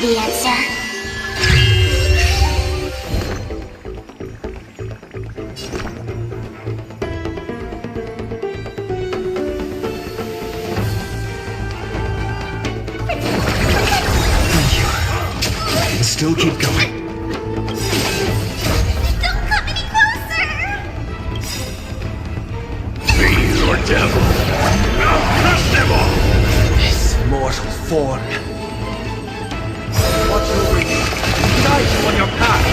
the answer. Thank you. I can still keep going. Don't come any closer! Be your devil. I'll crush them all. This mortal form. Watch over you. Guide you on your path.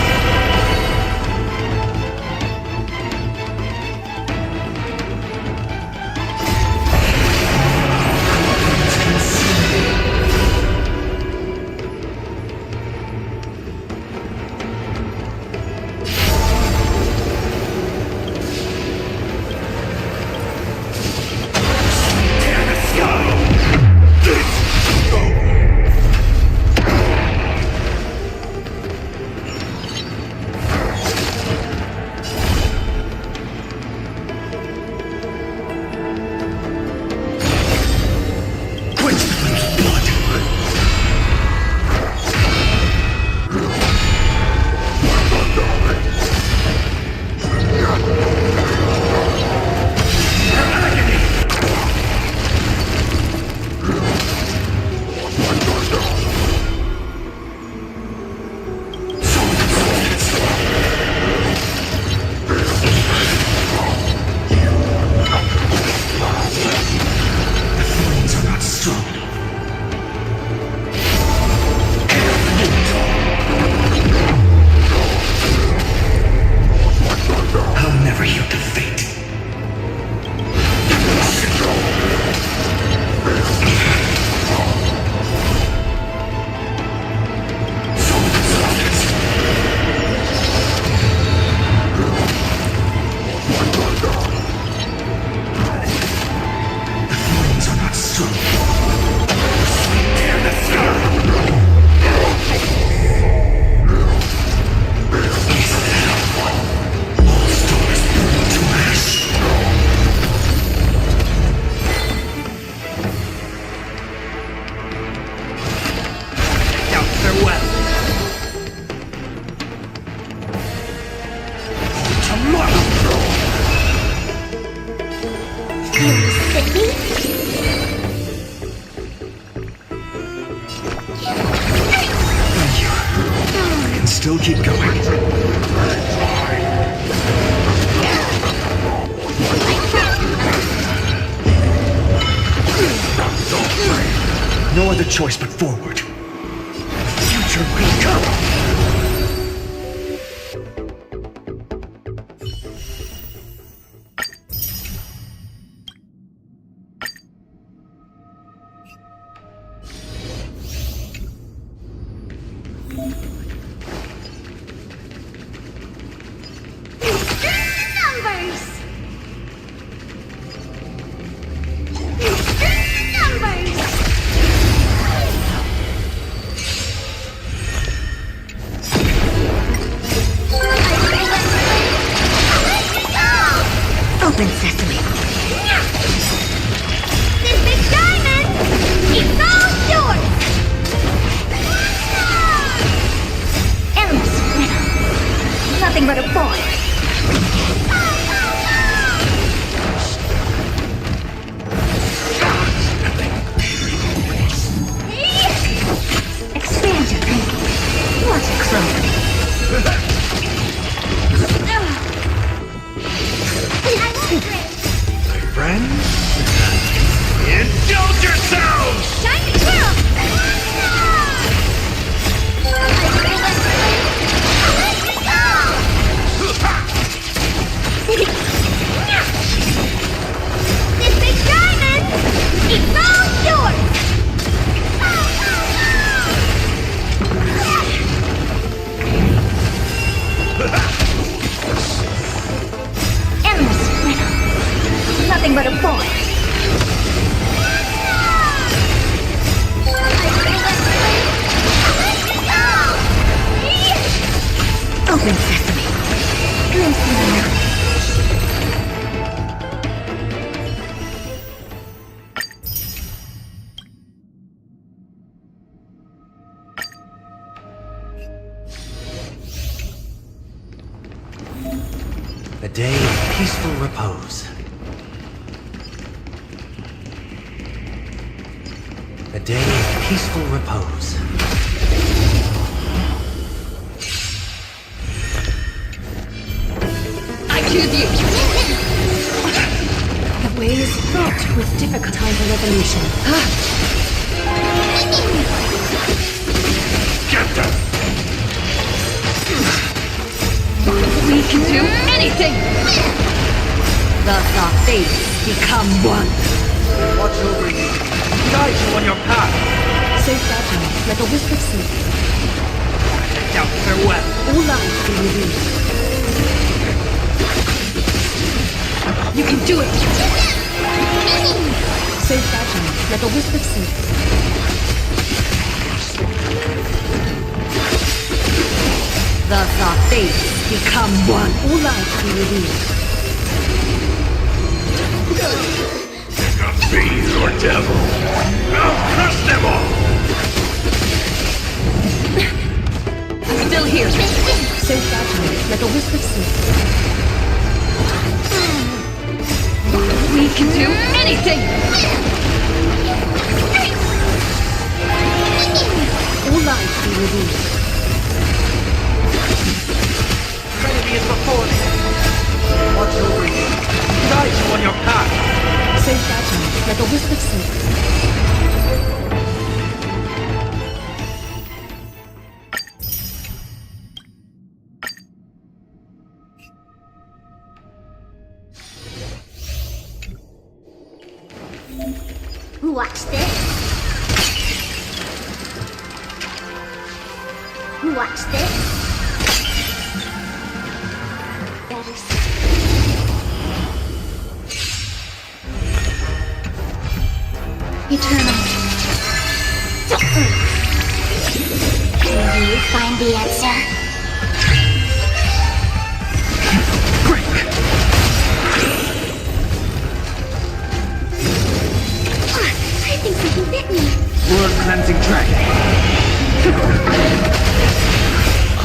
Still keep going. No other choice but forward. Future will come. Open sesame. This big diamond is all yours! Endless riddle. Nothing but a boy. Expand your thinking. Watch it closely. My friends, indulge yourselves! Time to kill! This big diamond is all yours! Endless riddle. Nothing but a boy. Open sesame. Glimpse into the night. A day of peaceful repose. A day of peaceful repose. I choose you! The way is fraught with difficult time for revolution. Get them! We can do anything! Thus our fates become one. Watch over you. Guide you on your path. Safe battle, like a wisp of sleep. Now farewell. All lives be revealed. You can do it! Safe battle, like a wisp of sleep. Thus our fates become one. All lives be revealed. A fiend or devil. I'll crush them all! I'm still here. Safe battle, like a wisp of sleep. We can do anything! All lives be revealed. Enemy is before me. Watch over you. Guide you on your path. Safe battle, like a wisp of sleep. Watch this. Watch this. Better see. Eternal. Can you find the answer? I think something bit me. World cleansing dragon.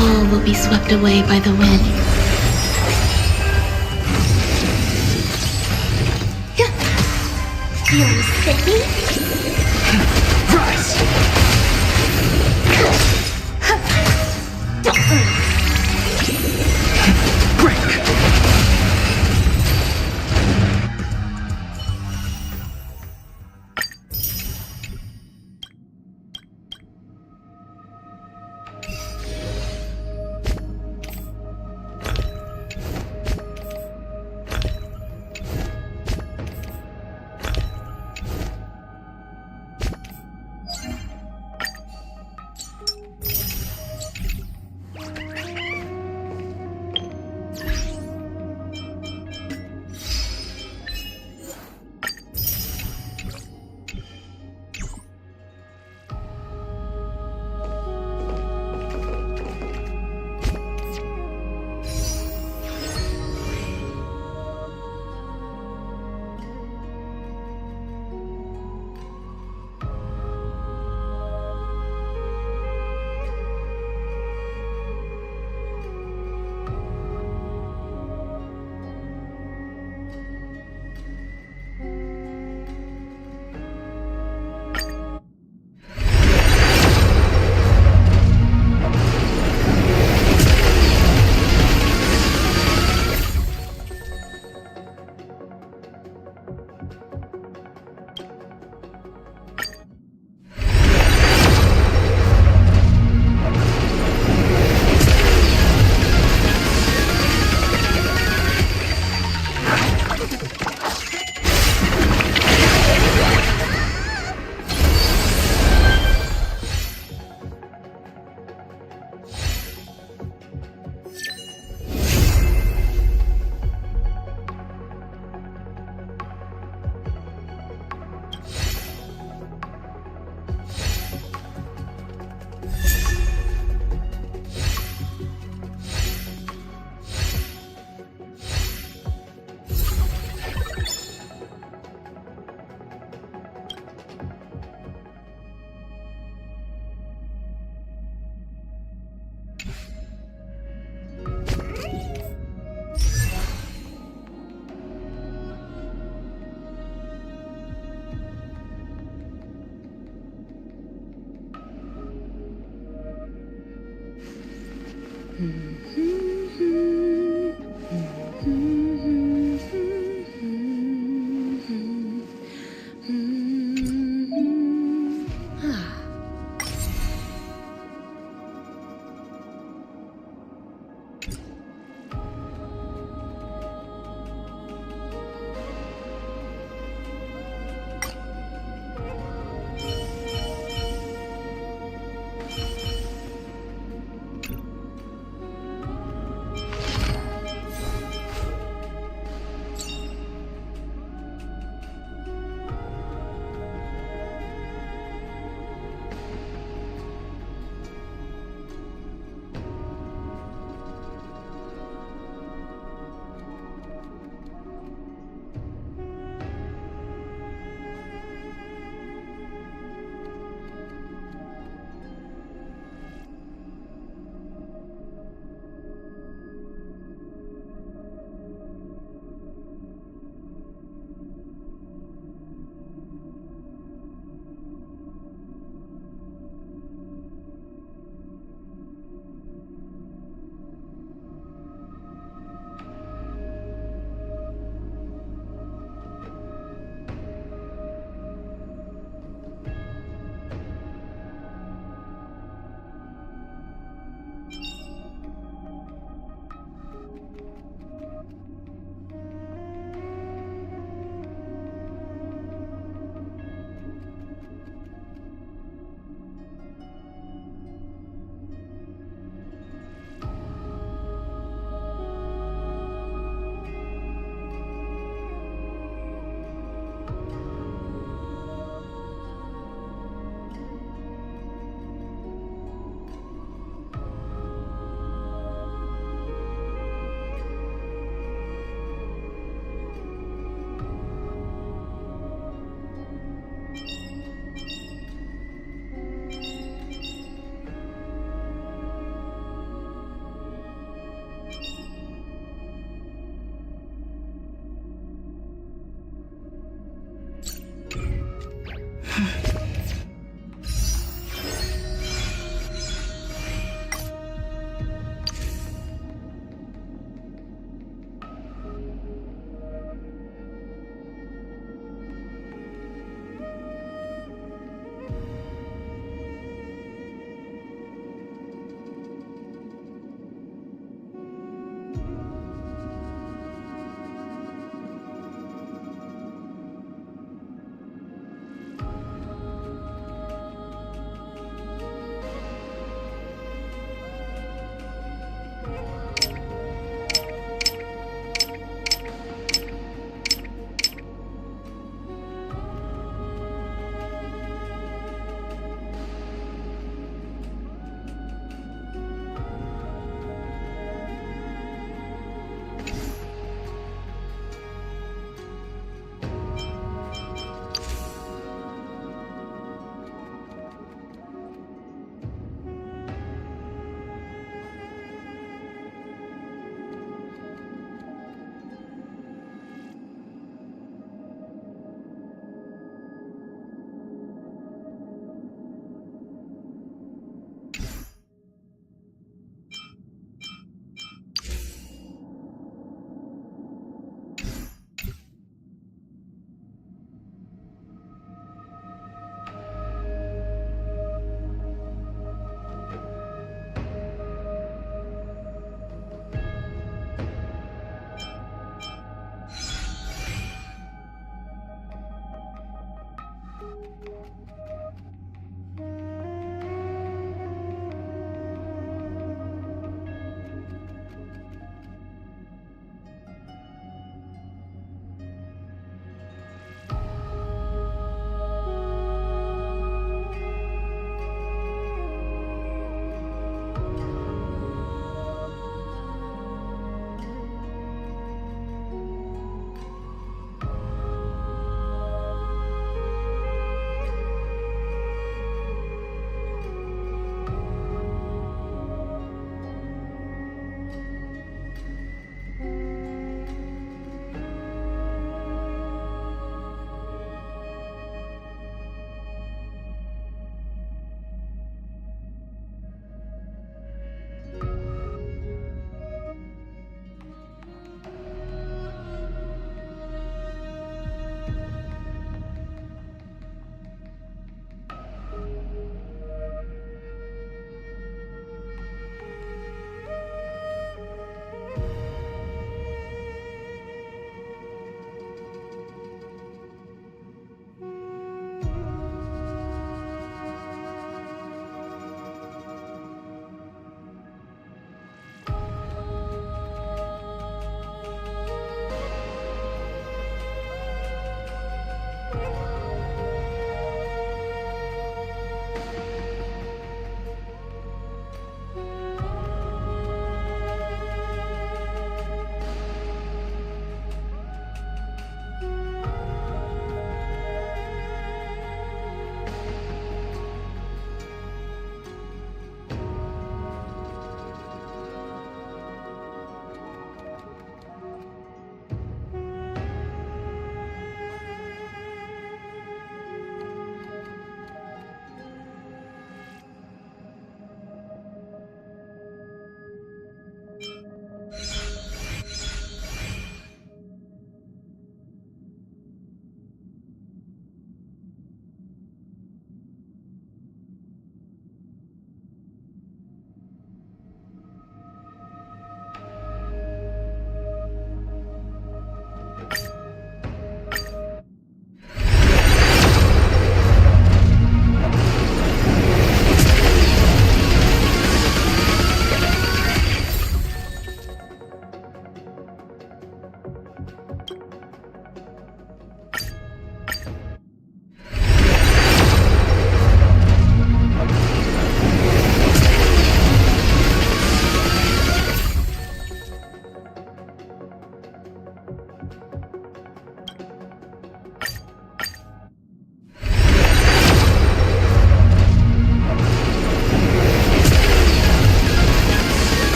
All will be swept away by the wind. Feeling sticky? Rise. Break.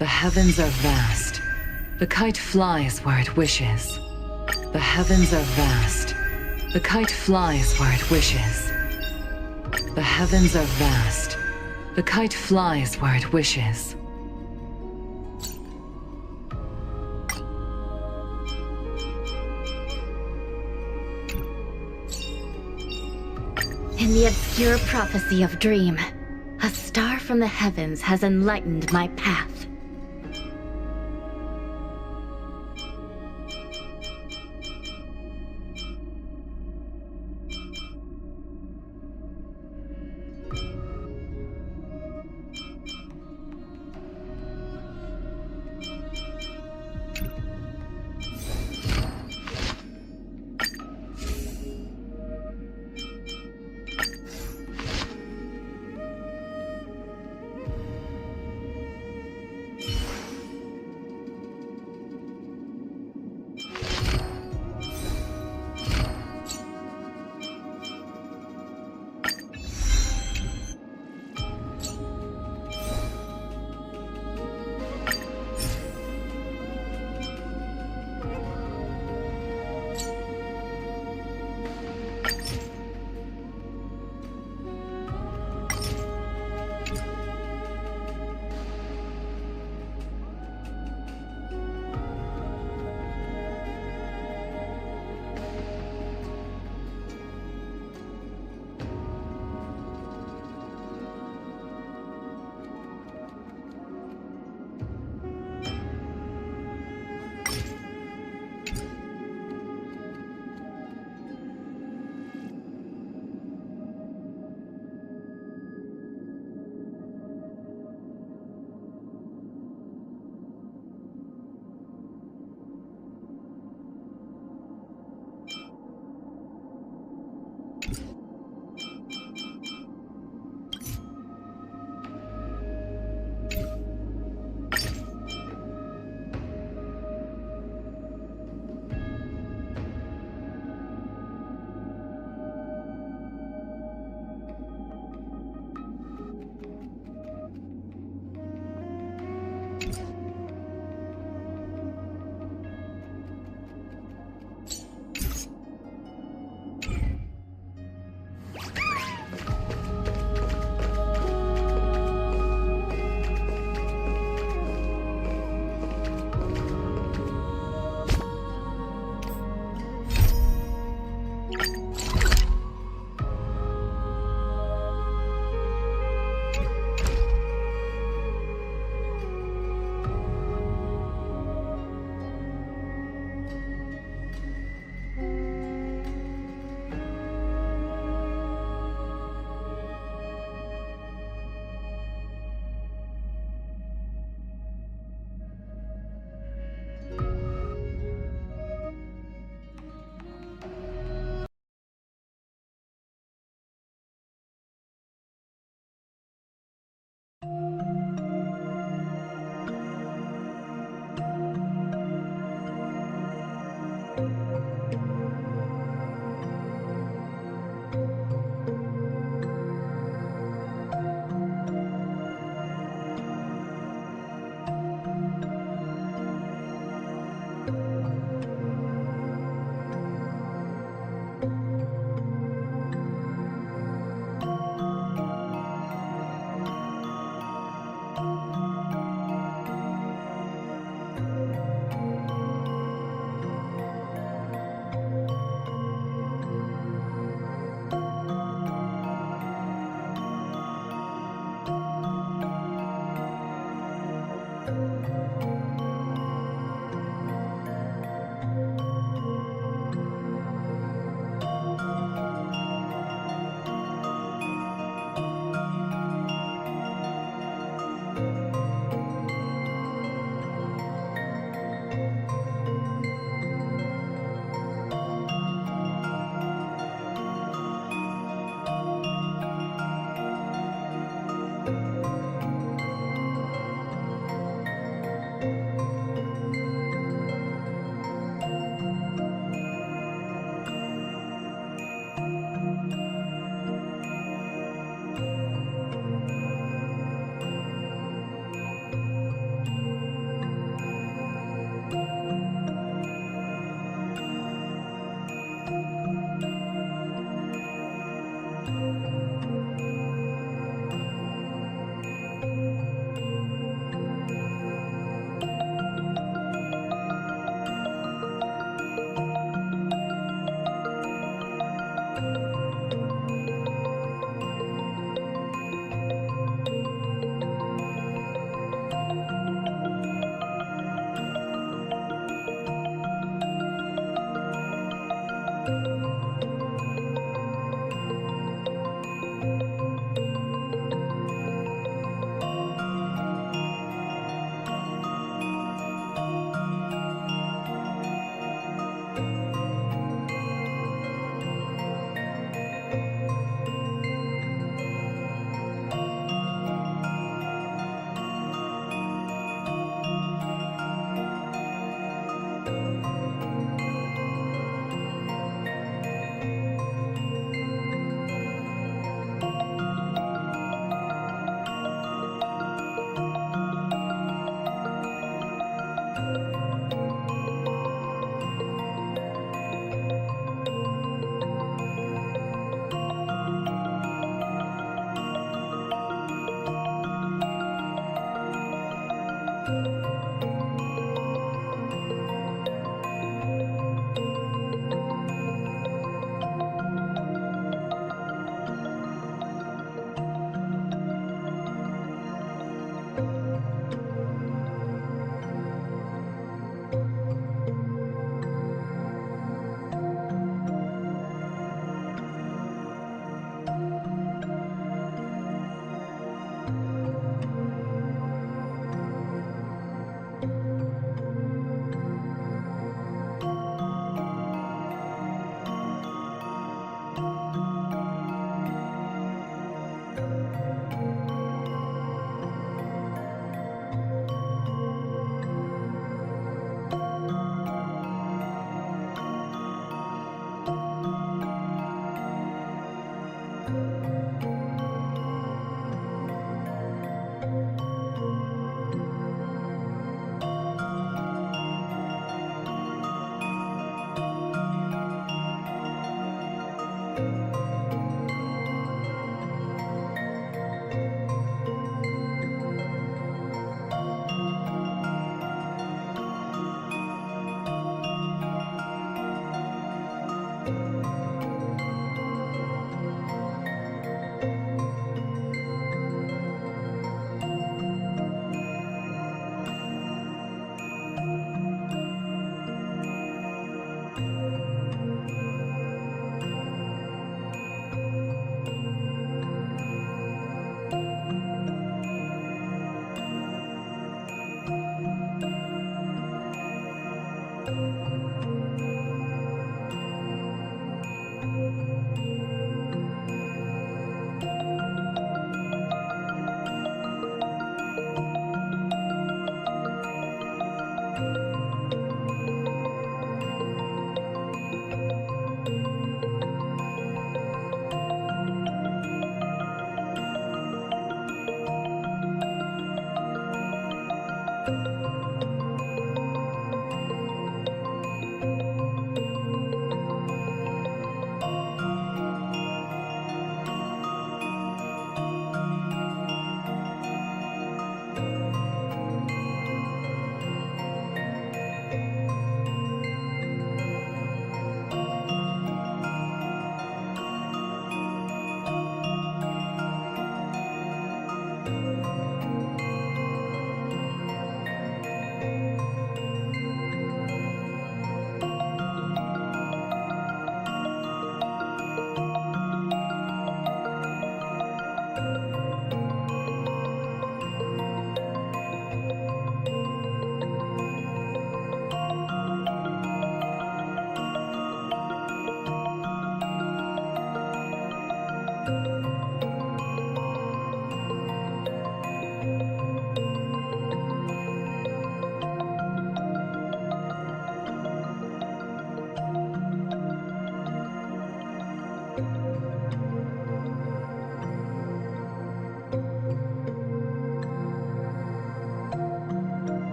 The heavens are vast. The kite flies where it wishes. The heavens are vast. The kite flies where it wishes. The heavens are vast. The kite flies where it wishes. In the obscure prophecy of Dream, a star from the heavens has enlightened my path.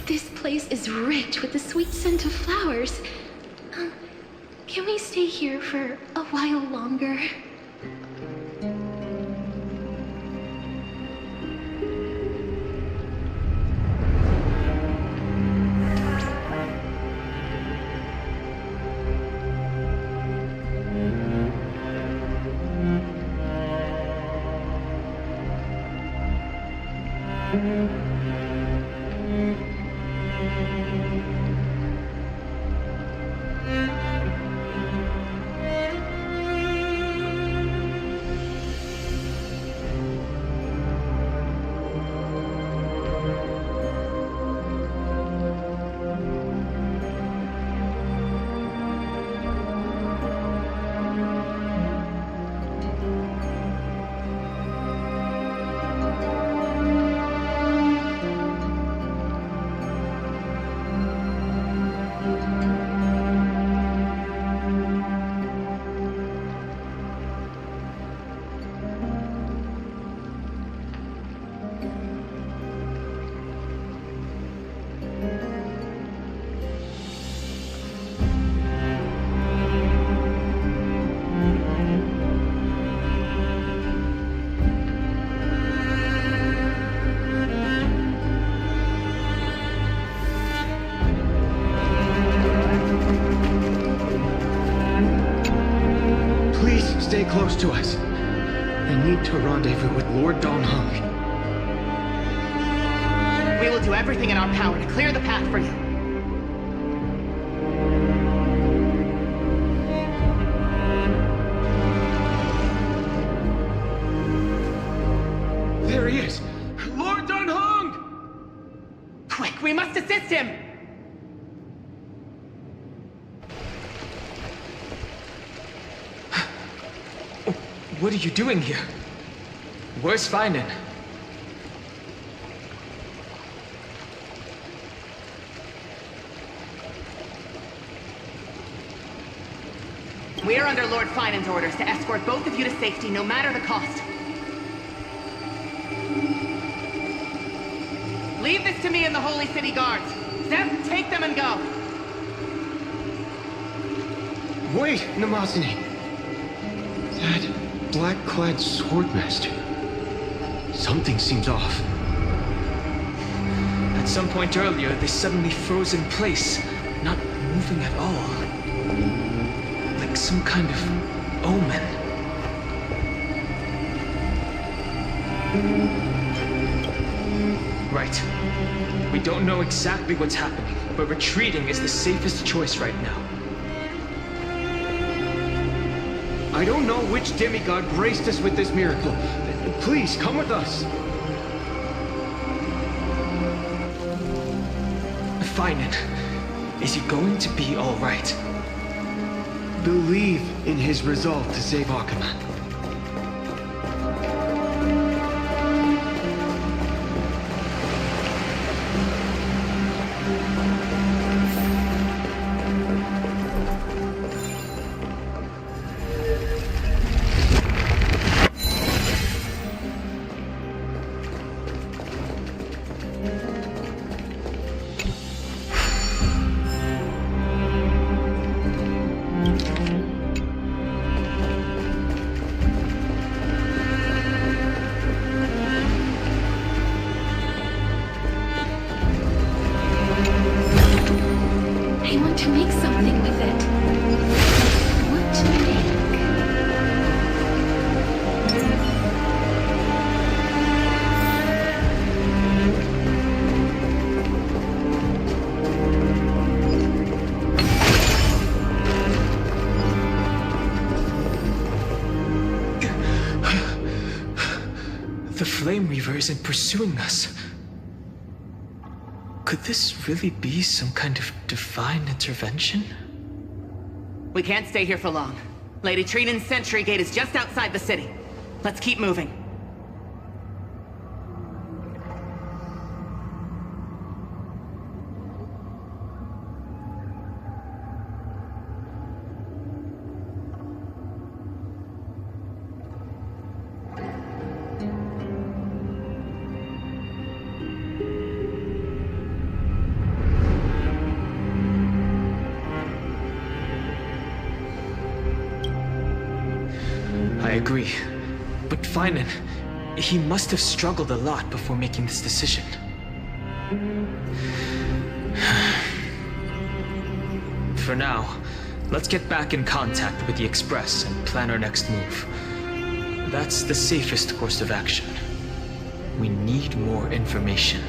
This place is rich with the sweet scent of flowers. Can we stay here for a while longer? close to us. They need to rendezvous with Lord Don Hung. We will do everything in our power to clear the path for you. There he is! Lord Don Hung! Quick, we must assist him! What are you doing here? Where's Phainon? We are under Lord Phainon's orders to escort both of you to safety, no matter the cost. Leave this to me and the Holy City Guards. Zeph, take them and go. Wait, Namazane. That black-clad swordmaster. Something seems off. At some point earlier, they suddenly froze in place, not moving at all. Like some kind of omen. Right. We don't know exactly what's happening, but retreating is the safest choice right now. I don't know which demigod graced us with this miracle. Please, come with us. Phainon, is he going to be all right? Believe in his resolve to save Achaman. I want to make something with it. What to make? The Flame Reaver isn't pursuing us. Could this really be some kind of divine intervention? We can't stay here for long. Lady Trinan's sentry gate is just outside the city. Let's keep moving. I agree. But Phainon, he must have struggled a lot before making this decision. For now, let's get back in contact with the Express and plan our next move. That's the safest course of action. We need more information.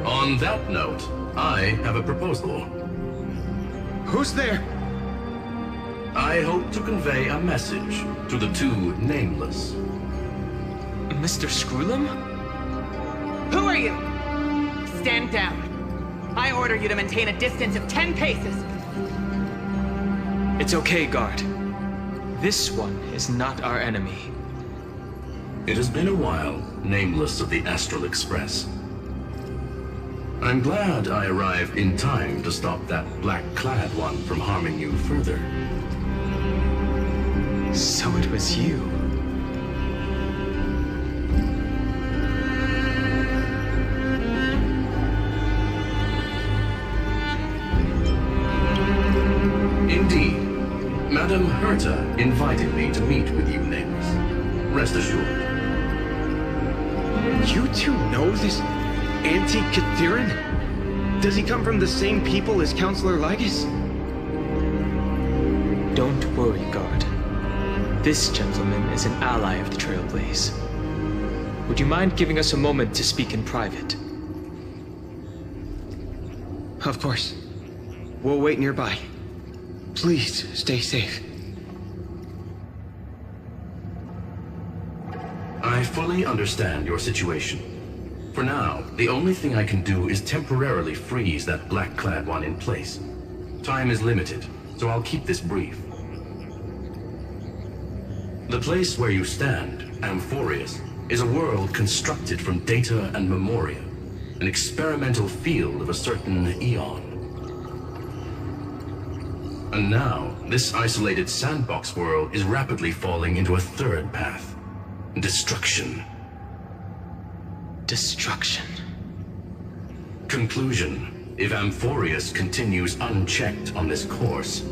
On that note, I have a proposal. Who's there? I hope to convey a message to the two nameless. Mr. Screwlam? Who are you? Stand down. I order you to maintain a distance of 10 paces. It's okay, guard. This one is not our enemy. It has been a while, nameless of the Astral Express. I'm glad I arrived in time to stop that black-clad one from harming you further. So it was you. Indeed. Madame Herta invited me to meet with you, nameless. Rest assured. You two know this anti-Catharin? Does he come from the same people as Counselor Lygus? Don't worry, guard. this gentleman is an ally of the Trailblaze. Would you mind giving us a moment to speak in private? Of course. We'll wait nearby. Please, stay safe. I fully understand your situation. For now, the only thing I can do is temporarily freeze that black-clad one in place. Time is limited, so I'll keep this brief. The place where you stand, Amphoreus, is a world constructed from data and memoria, an experimental field of a certain eon. And now, this isolated sandbox world is rapidly falling into a third path. Destruction. Destruction. Conclusion: if Amphoreus continues unchecked on this course,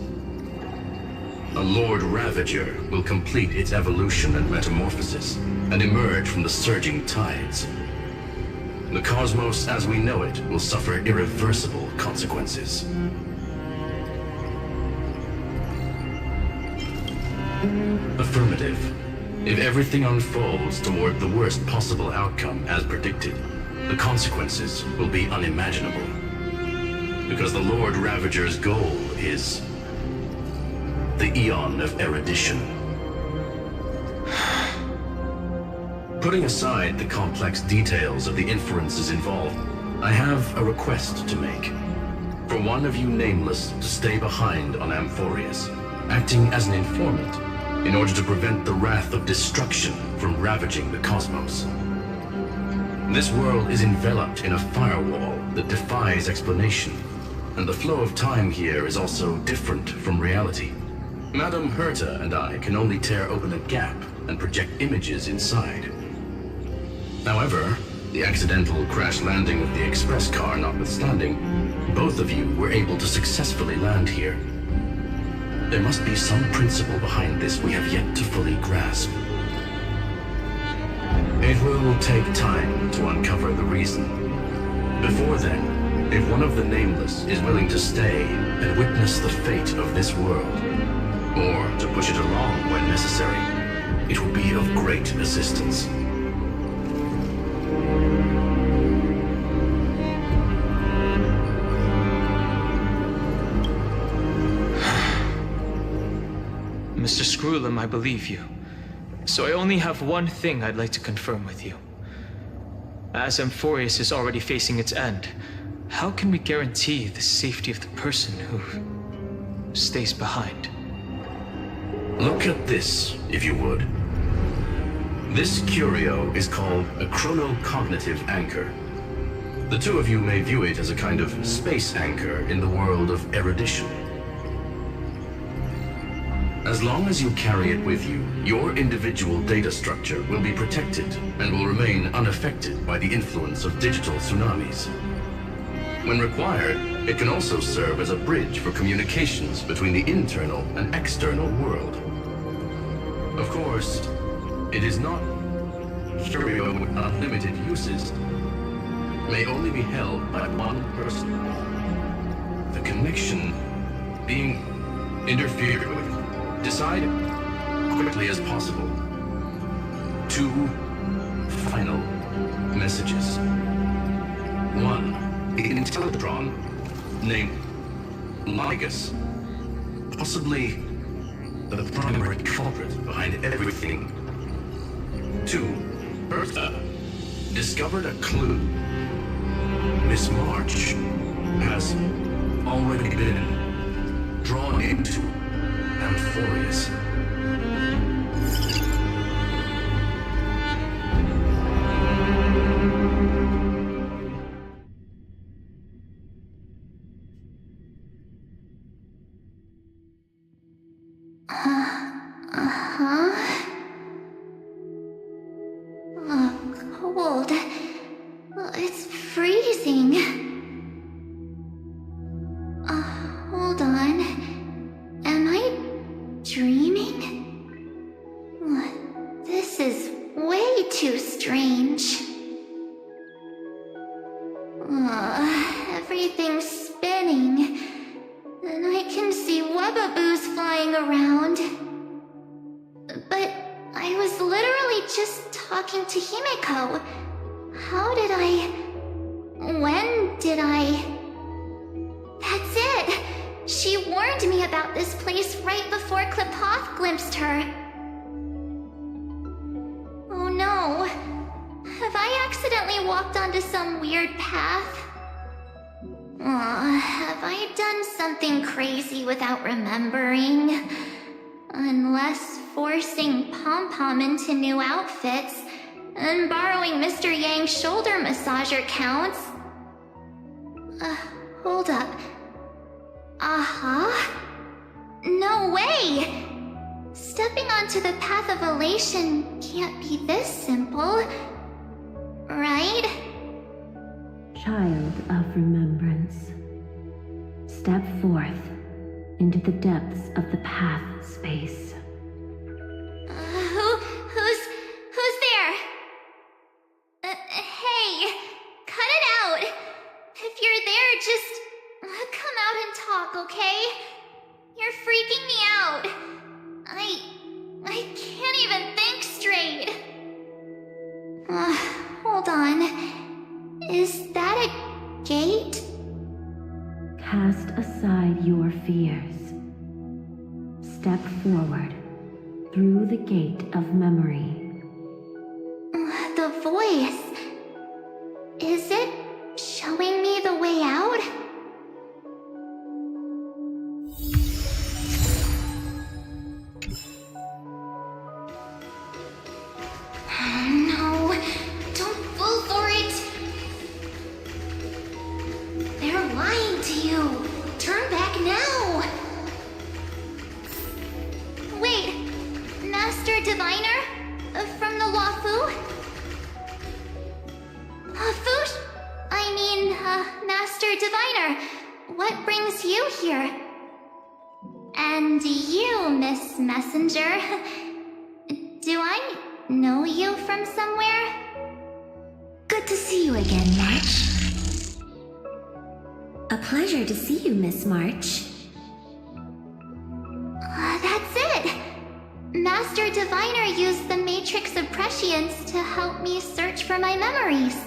a Lord Ravager will complete its evolution and metamorphosis, and emerge from the surging tides. The cosmos as we know it will suffer irreversible consequences. Affirmative. If everything unfolds toward the worst possible outcome as predicted, the consequences will be unimaginable. Because the Lord Ravager's goal is the Eon of Erudition. Putting aside the complex details of the inferences involved, I have a request to make. For one of you nameless to stay behind on Amphoreus, acting as an informant, in order to prevent the wrath of destruction from ravaging the cosmos. This world is enveloped in a firewall that defies explanation, and the flow of time here is also different from reality. Madame Herta and I can only tear open a gap and project images inside. However, the accidental crash landing of the express car notwithstanding, both of you were able to successfully land here. There must be some principle behind this we have yet to fully grasp. It will take time to uncover the reason. Before then, if one of the Nameless is willing to stay and witness the fate of this world, or to push it along when necessary, it will be of great assistance. Mr. Screwlam, I believe you. So I only have one thing I'd like to confirm with you. As Amphoreus is already facing its end, how can we guarantee the safety of the person who stays behind? Look at this, if you would. This curio is called a chronocognitive anchor. The two of you may view it as a kind of space anchor in the world of erudition. As long as you carry it with you, your individual data structure will be protected and will remain unaffected by the influence of digital tsunamis. When required, it can also serve as a bridge for communications between the internal and external world. Of course, it is not curio with unlimited uses. May only be held by one person. The connection being interfered with. Decide quickly as possible. 2 final messages. 1. Intellatron named Ligus, possibly the primary culprit behind everything. 2. Bertha discovered a clue. Miss March has already been drawn into Amphoreus. Cold. It's freezing. Hold on. Am I dreaming? This is way too strange. Everything's spinning. And I can see webaboos flying around. just talking to Himeko. When did I... That's it! She warned me about this place right before Klepoth glimpsed her. Oh no. Have I accidentally walked onto some weird path? Have I done something crazy without remembering? Unless forcing Pom-Pom into new outfits and borrowing Mr. Yang's shoulder massager counts. Hold up. No way! Stepping onto the path of elation can't be this simple, right? Child of remembrance, step forth into the depths of the path space. Who's there? Hey, cut it out. If you're there, just come out and talk, okay? You're freaking me out. I can't even think straight. Hold on. Is that a gate? Cast aside your fears. Step forward through the gate of memory. The voice. Is it showing me the way out? No, don't fall for it. They're lying to you. Turn back now. Wait, Master Diviner? From the Wafu? Fush? Master Diviner, what brings you here? And you, Miss Messenger. Do I know you from somewhere? Good to see you again, March. A pleasure to see you, Miss March. That's it! Master Diviner used the Matrix of Prescience to help me search for my memories.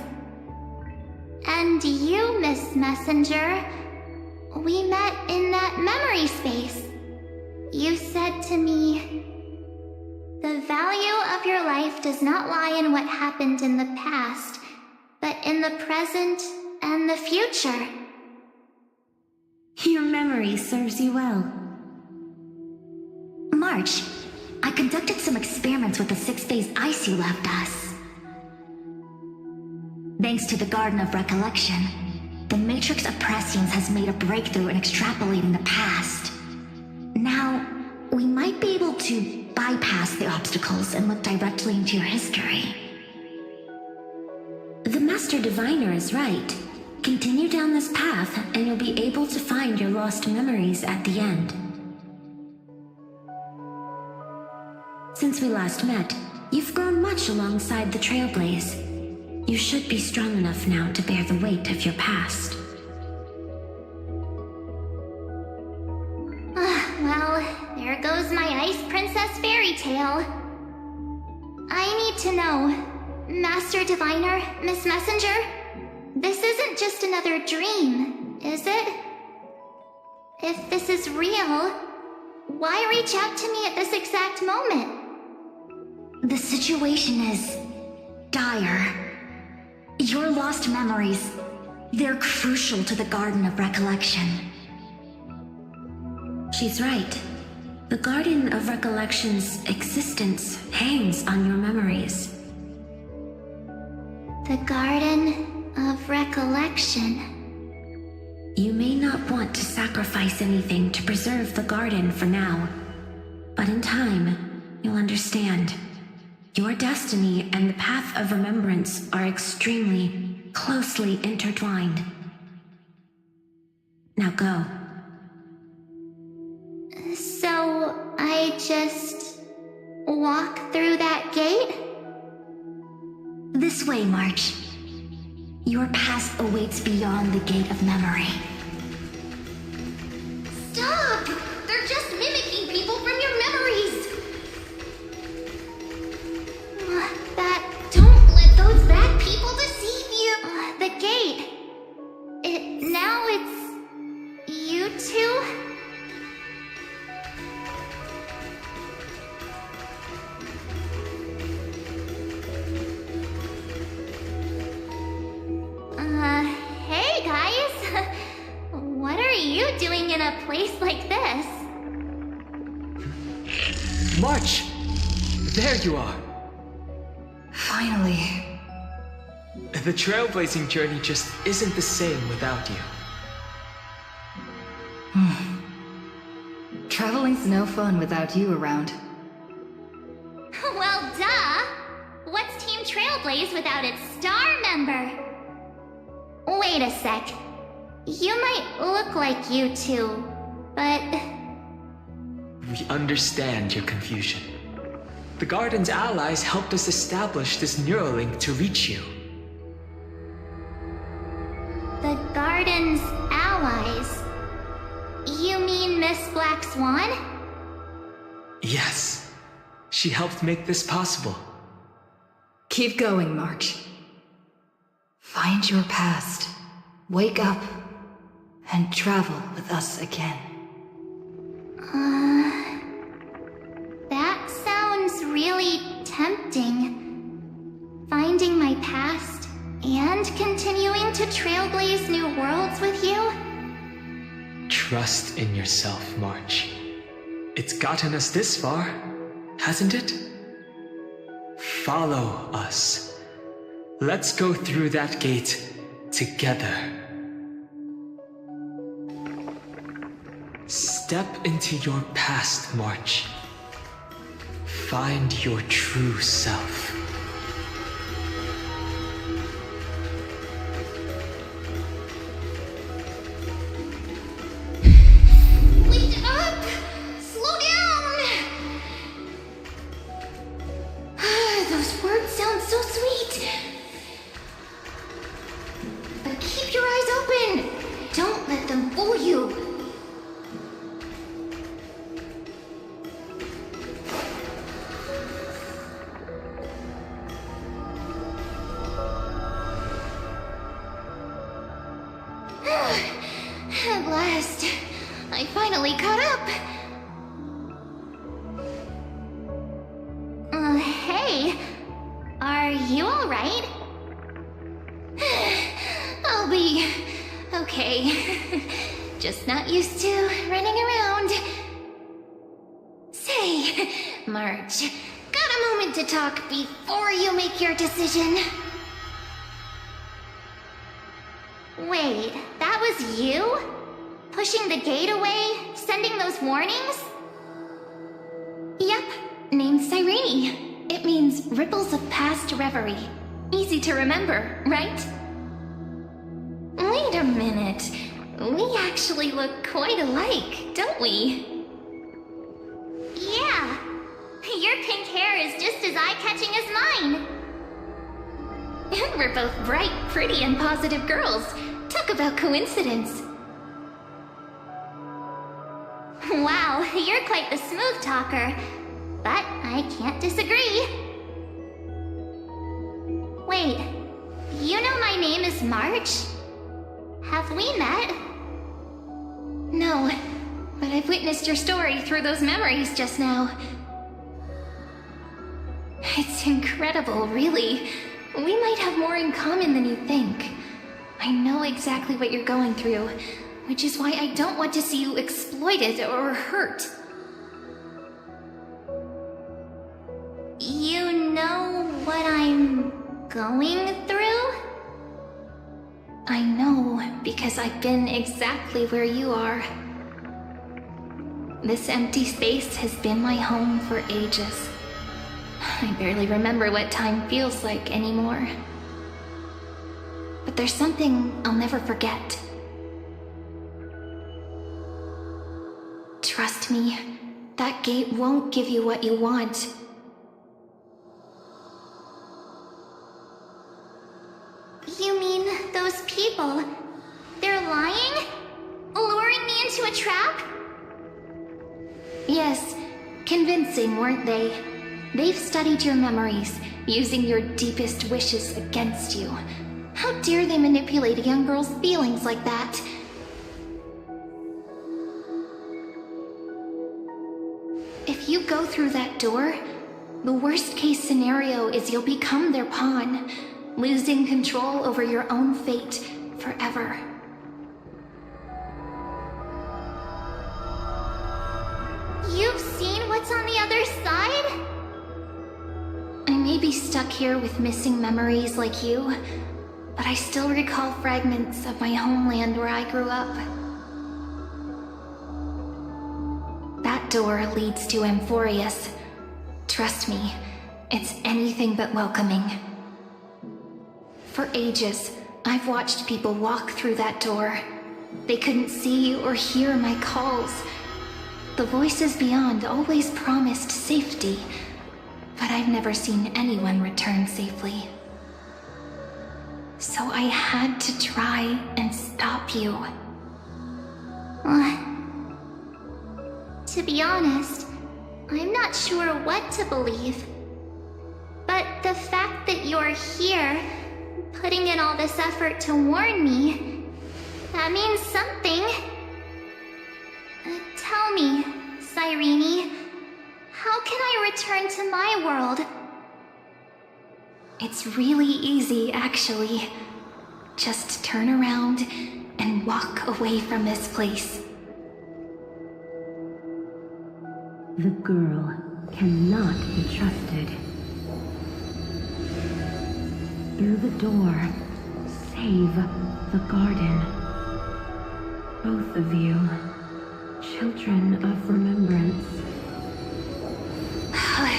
And you, Miss Messenger, we met in that memory space. You said to me, the value of your life does not lie in what happened in the past, but in the present and the future. Your memory serves you well. March, I conducted some experiments with the 6-phase ice you left us. Thanks to the Garden of Recollection, the Matrix of Prescience has made a breakthrough in extrapolating the past. Now, we might be able to bypass the obstacles and look directly into your history. The Master Diviner is right. Continue down this path, and you'll be able to find your lost memories at the end. Since we last met, you've grown much alongside the Trailblaze. You should be strong enough now to bear the weight of your past. Well, there goes my Ice Princess fairy tale. I need to know, Master Diviner, Miss Messenger, this isn't just another dream, is it? If this is real, why reach out to me at this exact moment? The situation is dire. Your lost memories, they're crucial to the Garden of Recollection. She's right. The Garden of Recollection's existence hangs on your memories. The Garden of Recollection. You may not want to sacrifice anything to preserve the garden for now, but in time, you'll understand. Your destiny and the path of remembrance are extremely, closely intertwined. Now go. So, I just walk through that gate? This way, March. Your past awaits beyond the gate of memory. Stop! They're just mimicking people from your memories! in a place like this. March! There you are! Finally. The trailblazing journey just isn't the same without you. Traveling's no fun without you around. Well, duh! What's Team Trailblaze without its star member? Wait a sec. You might look like you two, but... We understand your confusion. The Garden's allies helped us establish this Neuralink to reach you. The Garden's allies? You mean Miss Black Swan? Yes. She helped make this possible. Keep going, March. Find your past, wake up, and travel with us again. That sounds really tempting. Finding my past and continuing to trailblaze new worlds with you? Trust in yourself, March. It's gotten us this far, hasn't it? Follow us. Let's go through that gate together. Step into your past, March. Find your true self. Wait up! Slow down! Those words sound so sweet. But keep your eyes open. Don't let them fool you. At last, I finally caught up. Hey, are you all right? I'll be okay. Just not used to running around. Say, March, got a moment to talk before you make your decision? Wait, that was you? Pushing the gate away? Sending those warnings? Yep, named Cyrene. It means Ripples of Past Reverie. Easy to remember, right? Wait a minute. We actually look quite alike, don't we? Yeah. Your pink hair is just as eye-catching as mine. We're both bright, pretty, and positive girls. Talk about coincidence. Wow, you're quite the smooth talker. But I can't disagree. Wait, you know my name is March? Have we met? No, but I've witnessed your story through those memories just now. It's incredible, really. We might have more in common than you think. I know exactly what you're going through, which is why I don't want to see you exploited or hurt. You know what I'm going through? I know, because I've been exactly where you are. This empty space has been my home for ages. I barely remember what time feels like anymore. But there's something I'll never forget. Trust me, that gate won't give you what you want. You mean those people? They're lying? Luring me into a trap? Yes, convincing, weren't they? They've studied your memories, using your deepest wishes against you. How dare they manipulate a young girl's feelings like that? If you go through that door, the worst case scenario is you'll become their pawn, losing control over your own fate forever. what's on the other side? I may be stuck here with missing memories like you, but I still recall fragments of my homeland where I grew up. That door leads to Amphoreus. Trust me, it's anything but welcoming. For ages, I've watched people walk through that door. They couldn't see or hear my calls. The voices beyond always promised safety, but I've never seen anyone return safely. So I had to try and stop you. To be honest, I'm not sure what to believe. But the fact that you're here, putting in all this effort to warn me, that means something. Tell me, Cyrene, how can I return to my world? It's really easy, actually. Just turn around and walk away from this place. The girl cannot be trusted. Through the door, save the garden. Both of you, children of remembrance.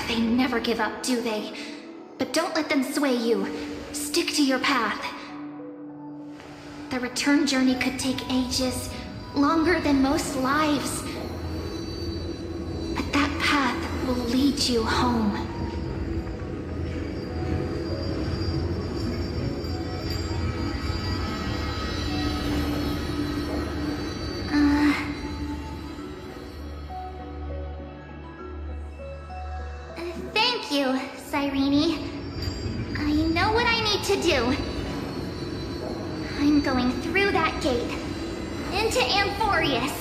They never give up, do they? But don't let them sway you. Stick to your path. The return journey could take ages, longer than most lives. But that path will lead you home. Thank you, Cyrene. I know what I need to do. I'm going through that gate. Into Amphoreus.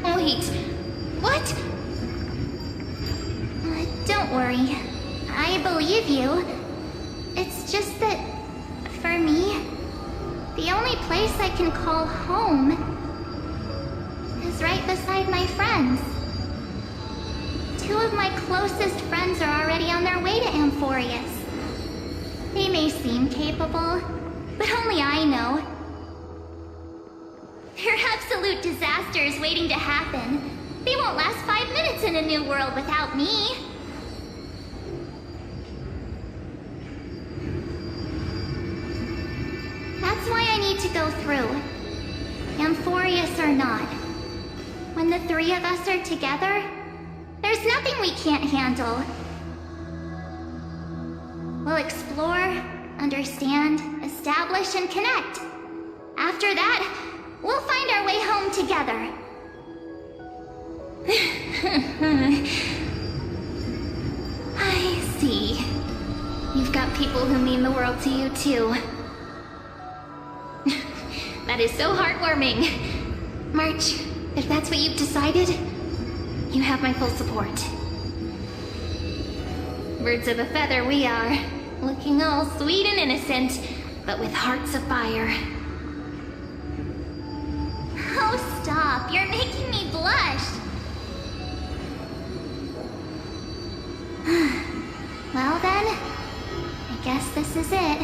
Wait, what? Don't worry. I believe you. It's just that, for me, the only place I can call home is right beside my friends. Two of my closest friends are already on their way to Amphoreus. They may seem capable, but only I know. They're absolute disasters waiting to happen. They won't last 5 minutes in a new world without me. That's why I need to go through. Amphoreus or not. When the three of us are together, there's nothing we can't handle. We'll explore, understand, establish, and connect. After that, we'll find our way home together. I see. You've got people who mean the world to you, too. That is so heartwarming. March, if that's what you've decided, you have my full support. Birds of a feather we are, looking all sweet and innocent, but with hearts of fire. Oh, stop. You're making me blush. Well then, I guess this is it.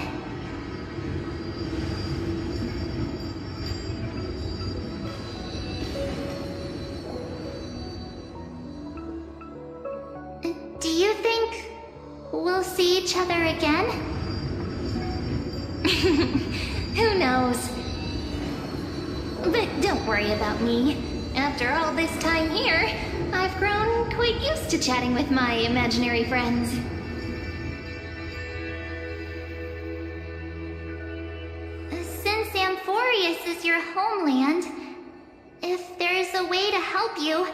Do you think we'll see each other again? Who knows? But don't worry about me. After all this time here, I've grown quite used to chatting with my imaginary friends. Since Amphoreus is your homeland, if there's a way to help you,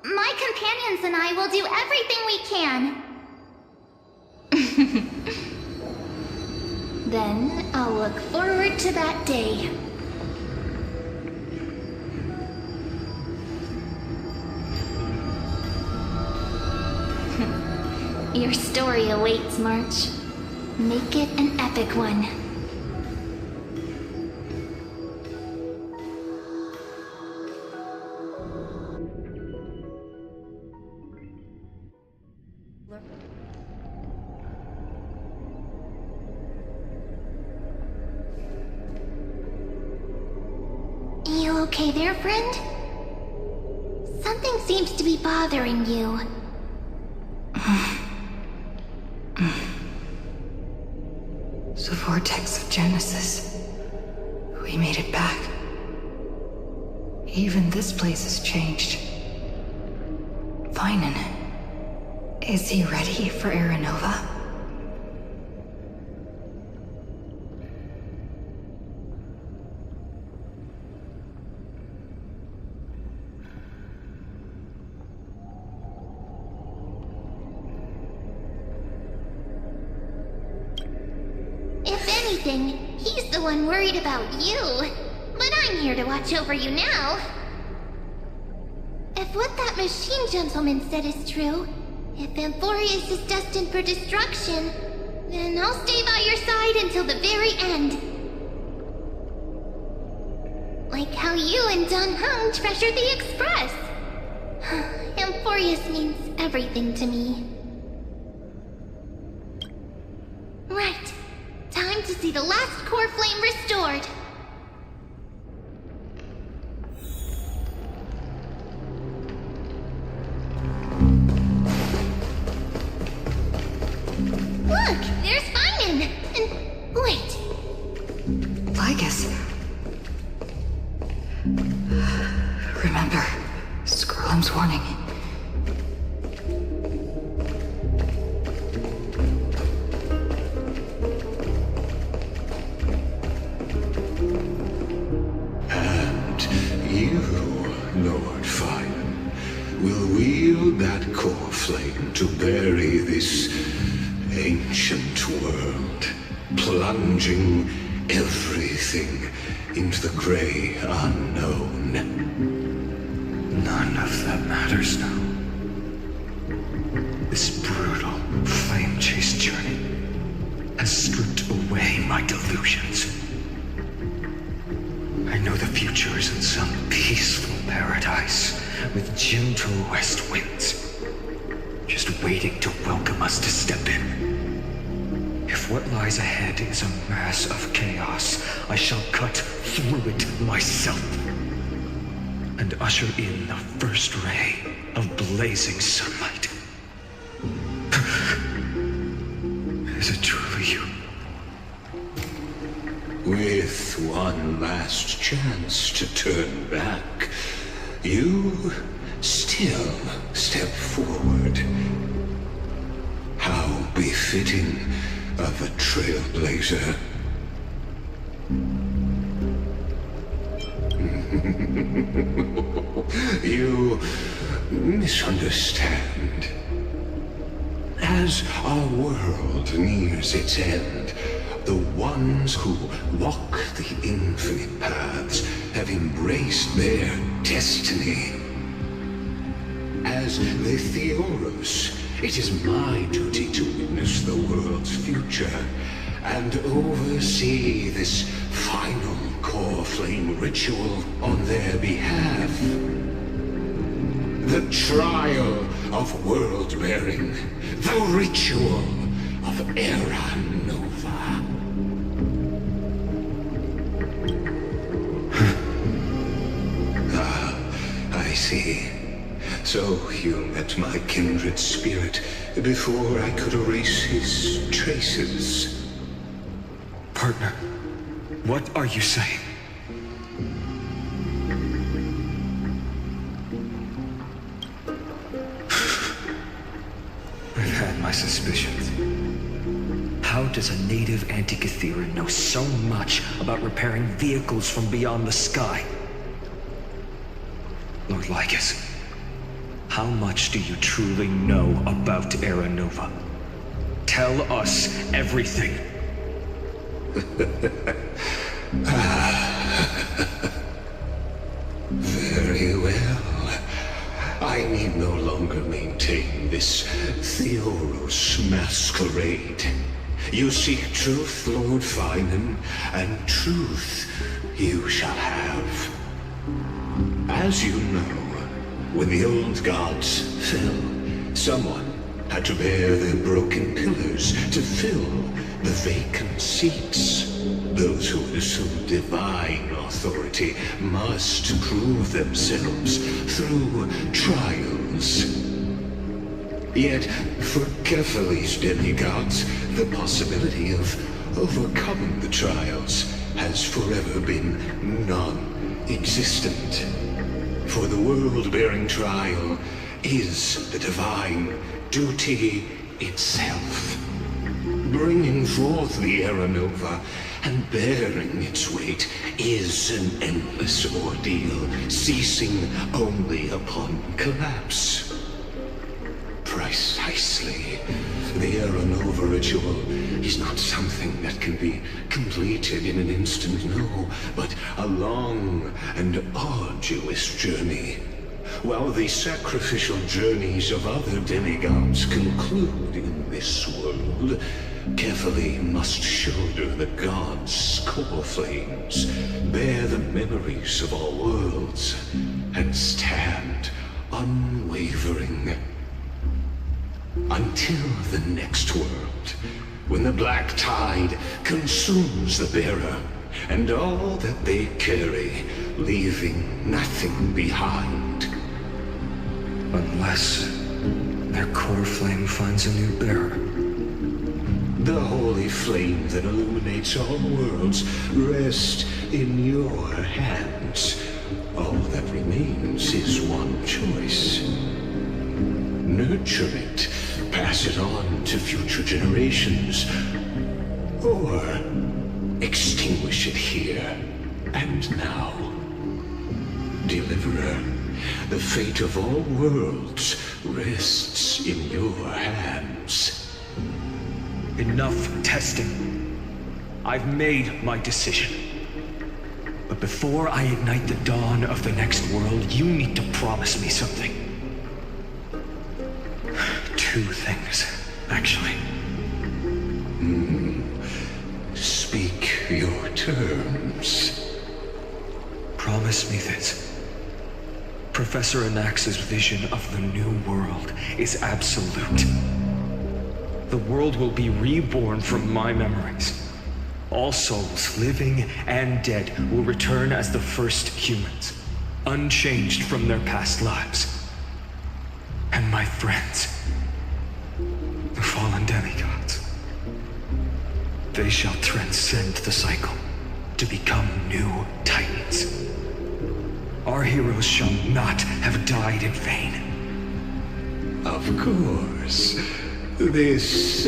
my companions and I will do everything we can. Then I'll look forward to that day. Your story awaits, March. Make it an epic one. okay there, friend? Something seems to be bothering you. The vortex of Genesis. We made it back. Even this place has changed. Phainon. Is he ready for Aranova? He's the one worried about you. But I'm here to watch over you now. If what that machine gentleman said is true, if Amphoreus is destined for destruction, then I'll stay by your side until the very end. Like how you and Dun Hung treasured the Express. Amphoreus means everything to me. Right. Time to see the last core flame restored. Look, there's Phainon. And wait. Lygus. Remember, Scrollum's warning. Lord Phainon, will wield that core flame to bury this ancient world, plunging everything into the gray unknown. None of that matters now. This brutal flame chase journey has stripped away my delusions. I know the future is in some peaceful paradise with gentle west winds, just waiting to welcome us to step in. If what lies ahead is a mass of chaos, I shall cut through it myself and usher in the first ray of blazing sunlight. Is it truly you? With one last chance to turn back, you still step forward. How befitting of a trailblazer. You misunderstand. As our world nears its end, the ones who walk the infinite paths have embraced their destiny. As the Theoros, it is my duty to witness the world's future and oversee this final core flame ritual on their behalf. The trial of world-bearing, the ritual of Aranova. I see. So you met my kindred spirit before I could erase his traces. Partner, what are you saying? I've had my suspicions. How does a native Antikytheran know so much about repairing vehicles from beyond the sky? Lord Lygus, how much do you truly know about Aranova? Tell us everything. Very well. I need no longer maintain this Theoros masquerade. You seek truth, Lord Phainon, and truth you shall have. As you know, when the old gods fell, someone had to bear their broken pillars to fill the vacant seats. Those who assume divine authority must prove themselves through trials. Yet, for Kefali's demigods, the possibility of overcoming the trials has forever been non-existent. For the world-bearing trial is the divine duty itself. Bringing forth the Era Nova and bearing its weight is an endless ordeal, ceasing only upon collapse. Precisely. The Era Nova ritual is not something that can be completed in an instant, no, but a long and arduous journey. While the sacrificial journeys of other demigods conclude in this world, Kefali must shoulder the gods' core flames, bear the memories of all worlds, and stand unwavering. Until the next world, when the black tide consumes the bearer, and all that they carry, leaving nothing behind. Unless their core flame finds a new bearer. The holy flame that illuminates all worlds rests in your hands. All that remains is one choice. Nurture it, pass it on to future generations, or extinguish it here and now. Deliverer, the fate of all worlds rests in your hands. Enough testing. I've made my decision. But before I ignite the dawn of the next world, you need to promise me something. Two things, actually. Speak your terms. Promise me this. Professor Anax's vision of the new world is absolute. The world will be reborn from my memories. All souls, living and dead, will return as the first humans, unchanged from their past lives. And my friends, the fallen demigods, they shall transcend the cycle to become new titans. Our heroes shall not have died in vain. Of course. This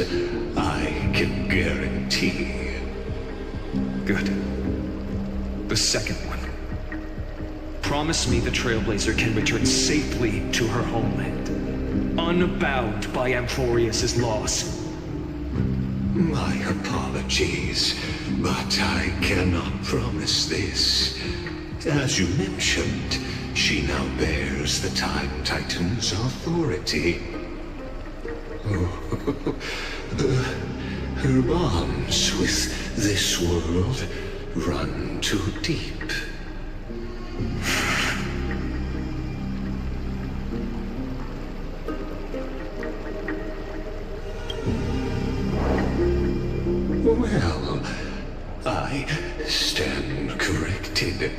I can guarantee. Good. The second one. Promise me the Trailblazer can return safely to her homeland, unbound by Amphoreus' loss. My apologies, but I cannot promise this. As you mentioned, she now bears the Time Titan's authority. Her bonds with this world run too deep. Well, I stand corrected.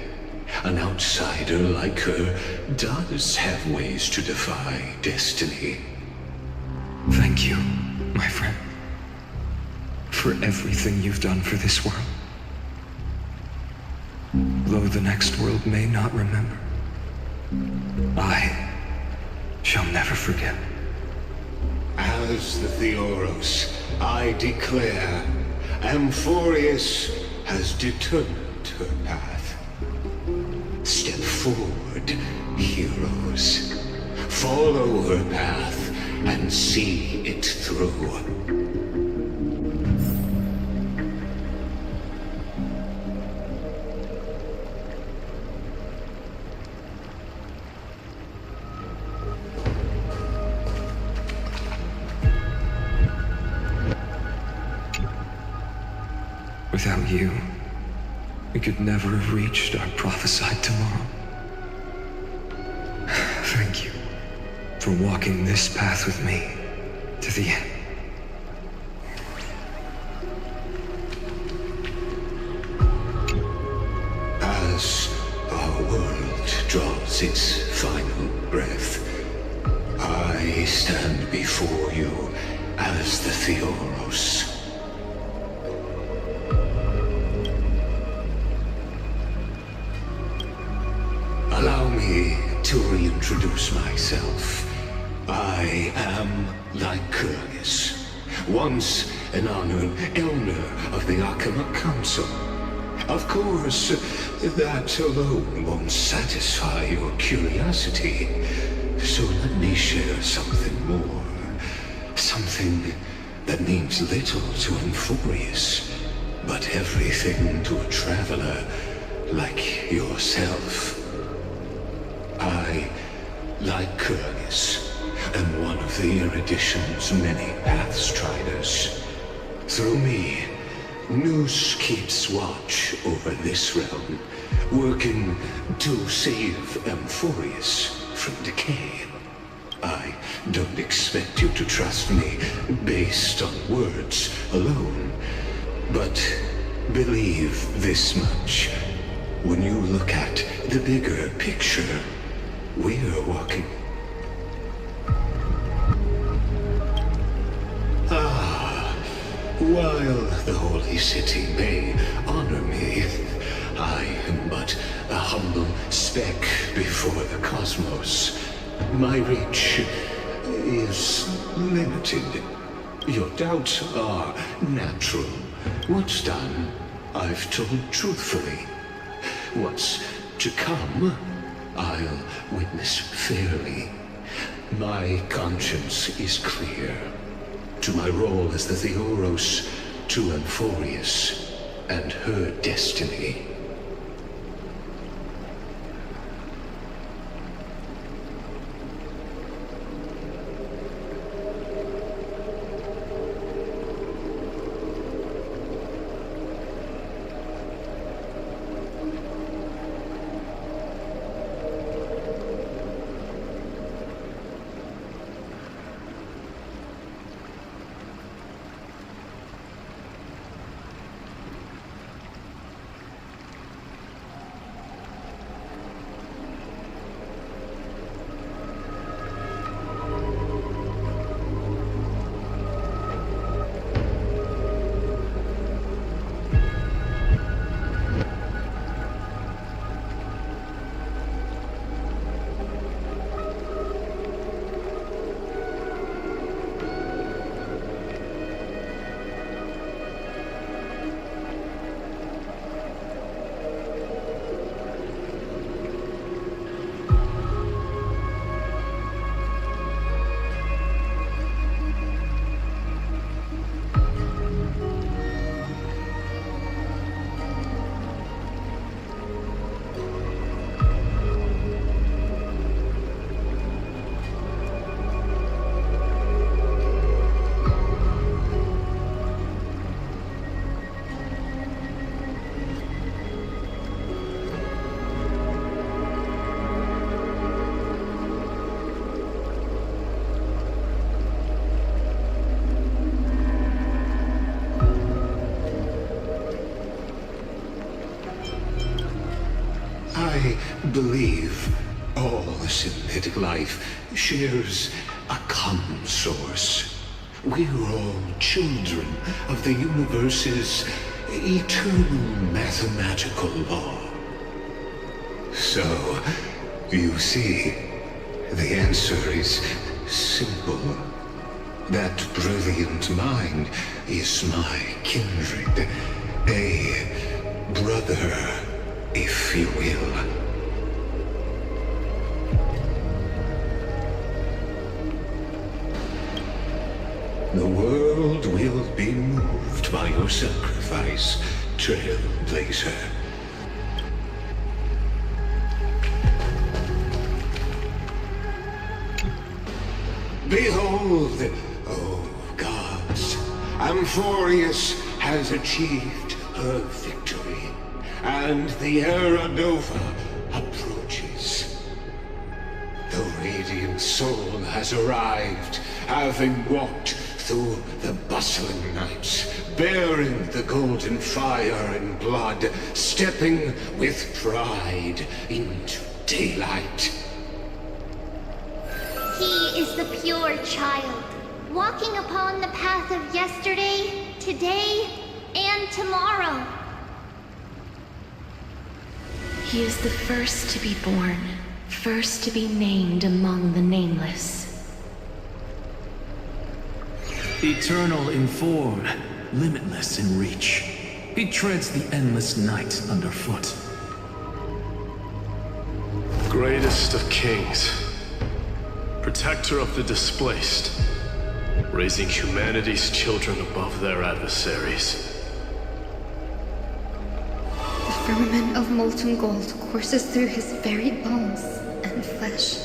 An outsider like her does have ways to defy destiny. Thank you, my friend, for everything you've done for this world. Though the next world may not remember, I shall never forget. As the Theoros, I declare, Amphoreus has determined her path. Step forward, heroes. Follow her path and see it through. Without you, we could never have reached our prophesied tomorrow. Thank you for walking this path with me to the end. its final breath, I stand before you as the Theoros. Allow me to reintroduce myself. I am Lycurgus, once an honored elder of the Arkham Council. Of course, that alone won't satisfy your curiosity, so let me share something more. Something that means little to Amphoreus, but everything to a traveler like yourself. I, Lycurgus, am one of the Erudition's many Pathstriders. Through me, Nous keeps watch over this realm, working to save Amphoreus from decay. I don't expect you to trust me based on words alone, but believe this much. When you look at the bigger picture, we're walking. While the Holy City may honor me, I am but a humble speck before the cosmos. My reach is limited. Your doubts are natural. What's done, I've told truthfully. What's to come, I'll witness fairly. My conscience is clear. To my role as the Theoros, to Amphoreus and her destiny. I believe all synthetic life shares a common source. We're all children of the universe's eternal mathematical law. So, you see, the answer is simple. That brilliant mind is my kindred, a brother, if you will. The world will be moved by your sacrifice, Trailblazer. Behold, oh gods, Amphoreus has achieved her victory, and the Era Nova approaches. The radiant soul has arrived, having walked through the bustling nights, bearing the golden fire and blood, stepping with pride into daylight. He is the pure child, walking upon the path of yesterday, today, and tomorrow. He is the first to be born, first to be named among the nameless. Eternal in form, limitless in reach. He treads the endless night underfoot. Greatest of kings, protector of the displaced, raising humanity's children above their adversaries. The firmament of molten gold courses through his very bones and flesh.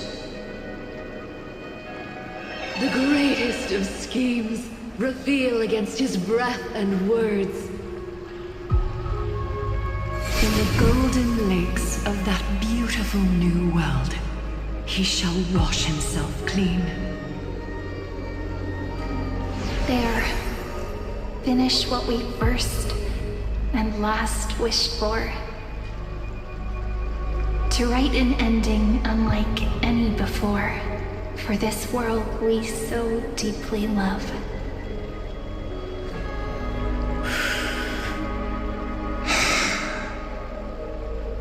The greatest of schemes reveal against his breath and words. In the golden lakes of that beautiful new world, he shall wash himself clean. There. Finish what we first and last wished for. To write an ending unlike any before, for this world we so deeply love.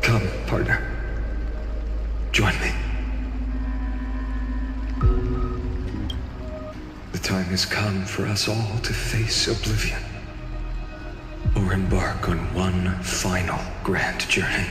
Come, partner. Join me. The time has come for us all to face oblivion, or embark on one final grand journey.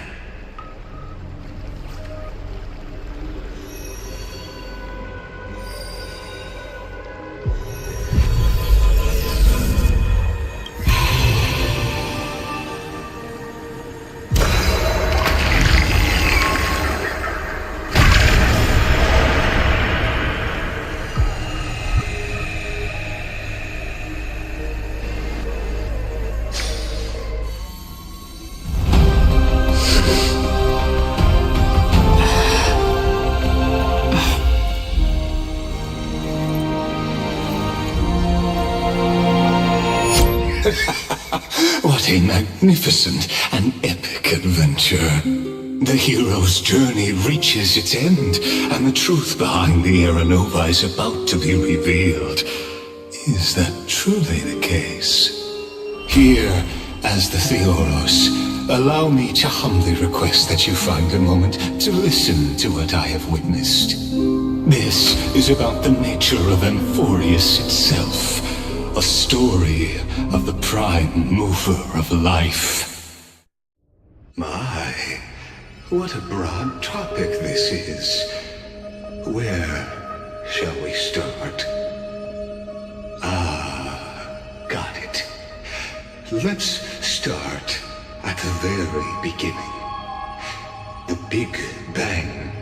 What a magnificent and epic adventure. The hero's journey reaches its end, and the truth behind the Aeronova is about to be revealed. Is that truly the case? Here, as the Theoros, allow me to humbly request that you find a moment to listen to what I have witnessed. This is about the nature of Amphoreus itself. A story of the prime mover of life. My, what a broad topic this is. Where shall we start? Got it. Let's start at the very beginning. The Big Bang,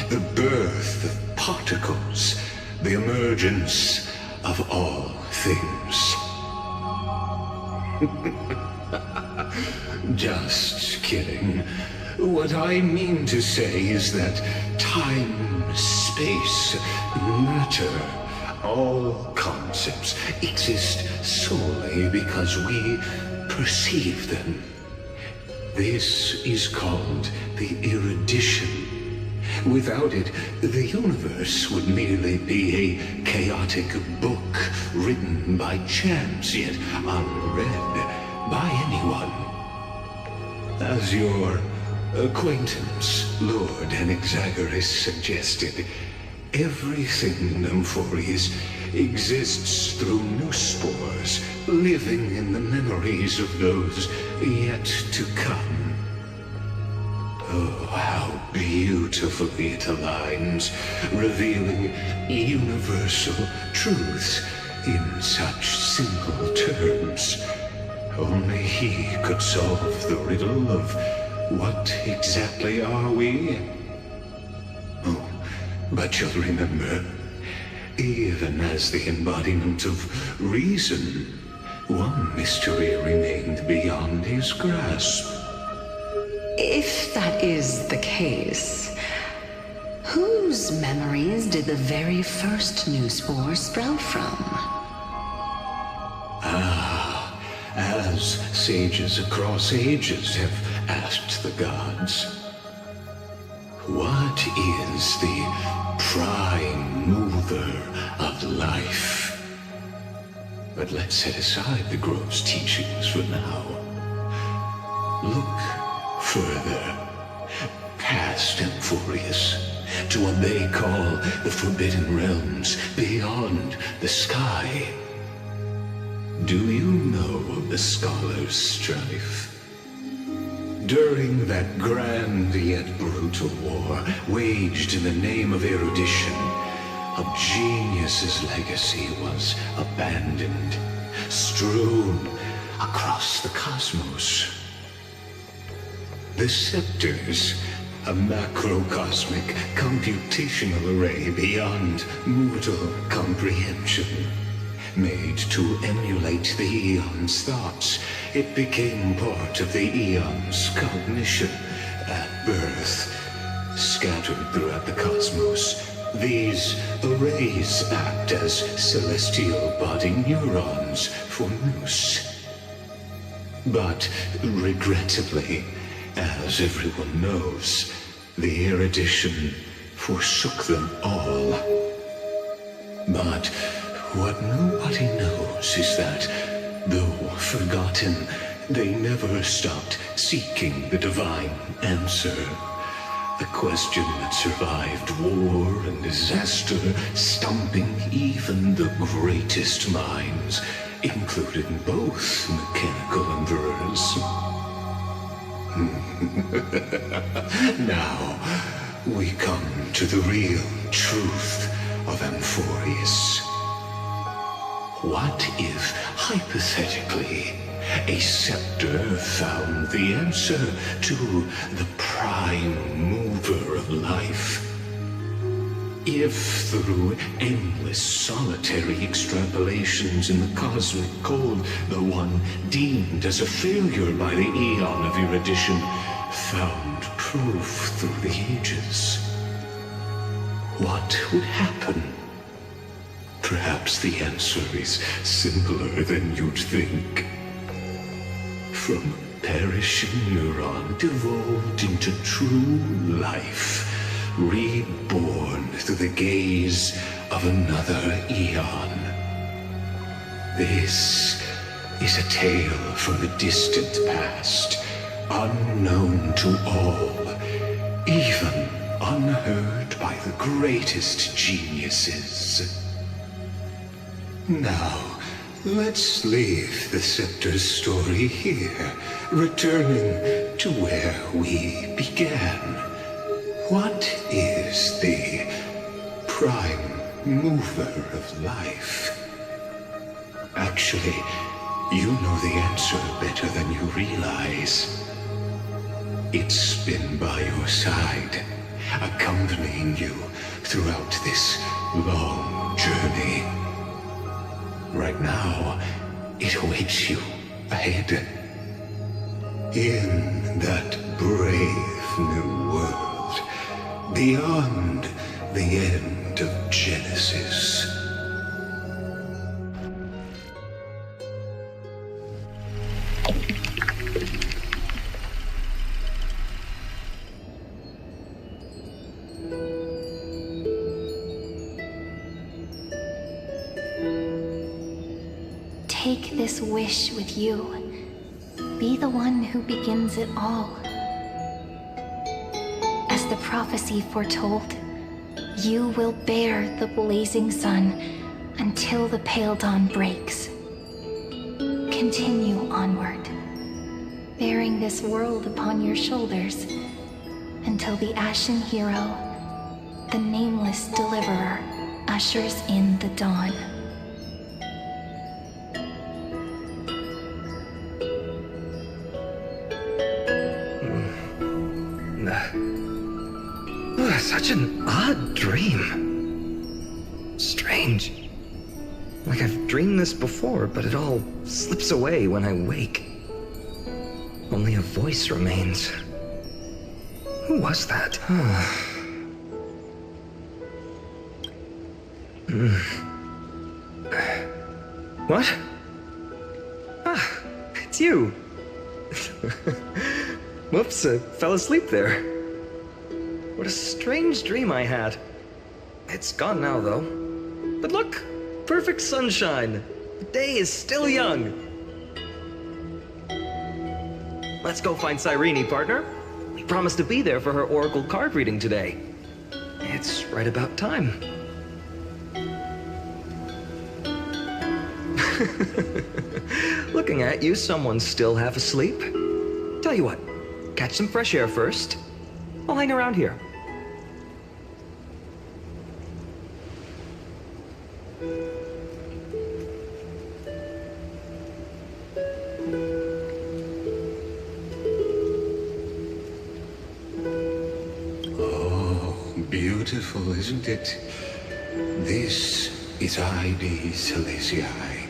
the birth of particles, the emergence of all things. Just kidding. What I mean to say is that time, space, matter, all concepts exist solely because we perceive them. This is called the erudition. Without it, the universe would merely be a chaotic book written by chance, yet unread by anyone. As your acquaintance, Lord Anaxagoras, suggested, everything in Amphoreus exists through new spores, living in the memories of those yet to come. Oh, how beautifully it aligns, revealing universal truths in such simple terms. Only he could solve the riddle of what exactly are we? Oh, but you'll remember, even as the embodiment of reason, one mystery remained beyond his grasp. If that is the case, whose memories did the very first new spore sprout from? As sages across ages have asked the gods. What is the prime mover of life? But let's set aside the grove's teachings for now. Look further, past Amphoreus, to what they call the Forbidden Realms beyond the sky. Do you know of the Scholar's strife? During that grand yet brutal war, waged in the name of erudition, a genius's legacy was abandoned, strewn across the cosmos. The scepters, a macrocosmic computational array beyond mortal comprehension. Made to emulate the Eon's thoughts, it became part of the Eon's cognition at birth. Scattered throughout the cosmos, these arrays act as celestial body neurons for Nous. But regrettably, as everyone knows, the erudition forsook them all. But what nobody knows is that, though forgotten, they never stopped seeking the divine answer. The question that survived war and disaster, stumping even the greatest minds, including both mechanical emperors. Now, we come to the real truth of Amphoreus. What if, hypothetically, a scepter found the answer to the prime mover of life? If through endless solitary extrapolations in the cosmic code, the one deemed as a failure by the Eon of erudition found proof through the ages, what would happen? Perhaps the answer is simpler than you'd think. From perishing neuron devolved into true life, reborn through the gaze of another Eon. This is a tale from the distant past, unknown to all, even unheard by the greatest geniuses. Now, let's leave the Scepter's story here, returning to where we began. What is the prime mover of life? Actually, you know the answer better than you realize. It's been by your side, accompanying you throughout this long journey. Right now, it awaits you ahead. In that brave new world, beyond the end of Genesis. Take this wish with you. Be the one who begins it all. As the prophecy foretold, you will bear the blazing sun until the pale dawn breaks. Continue onward, bearing this world upon your shoulders until the Ashen Hero, the nameless deliverer, ushers in the dawn. Such an odd dream. Strange. Like I've dreamed this before, but it all slips away when I wake. Only a voice remains. Who was that? What? Ah, it's you. Whoops, I fell asleep there. What a strange dream I had. It's gone now, though. But look! Perfect sunshine! The day is still young! Let's go find Cyrene, partner. We promised to be there for her oracle card reading today. It's right about time. Looking at you, someone's still half asleep. Tell you what, catch some fresh air first. I'll hang around here. Beautiful, isn't it? This is Ide Silesiae,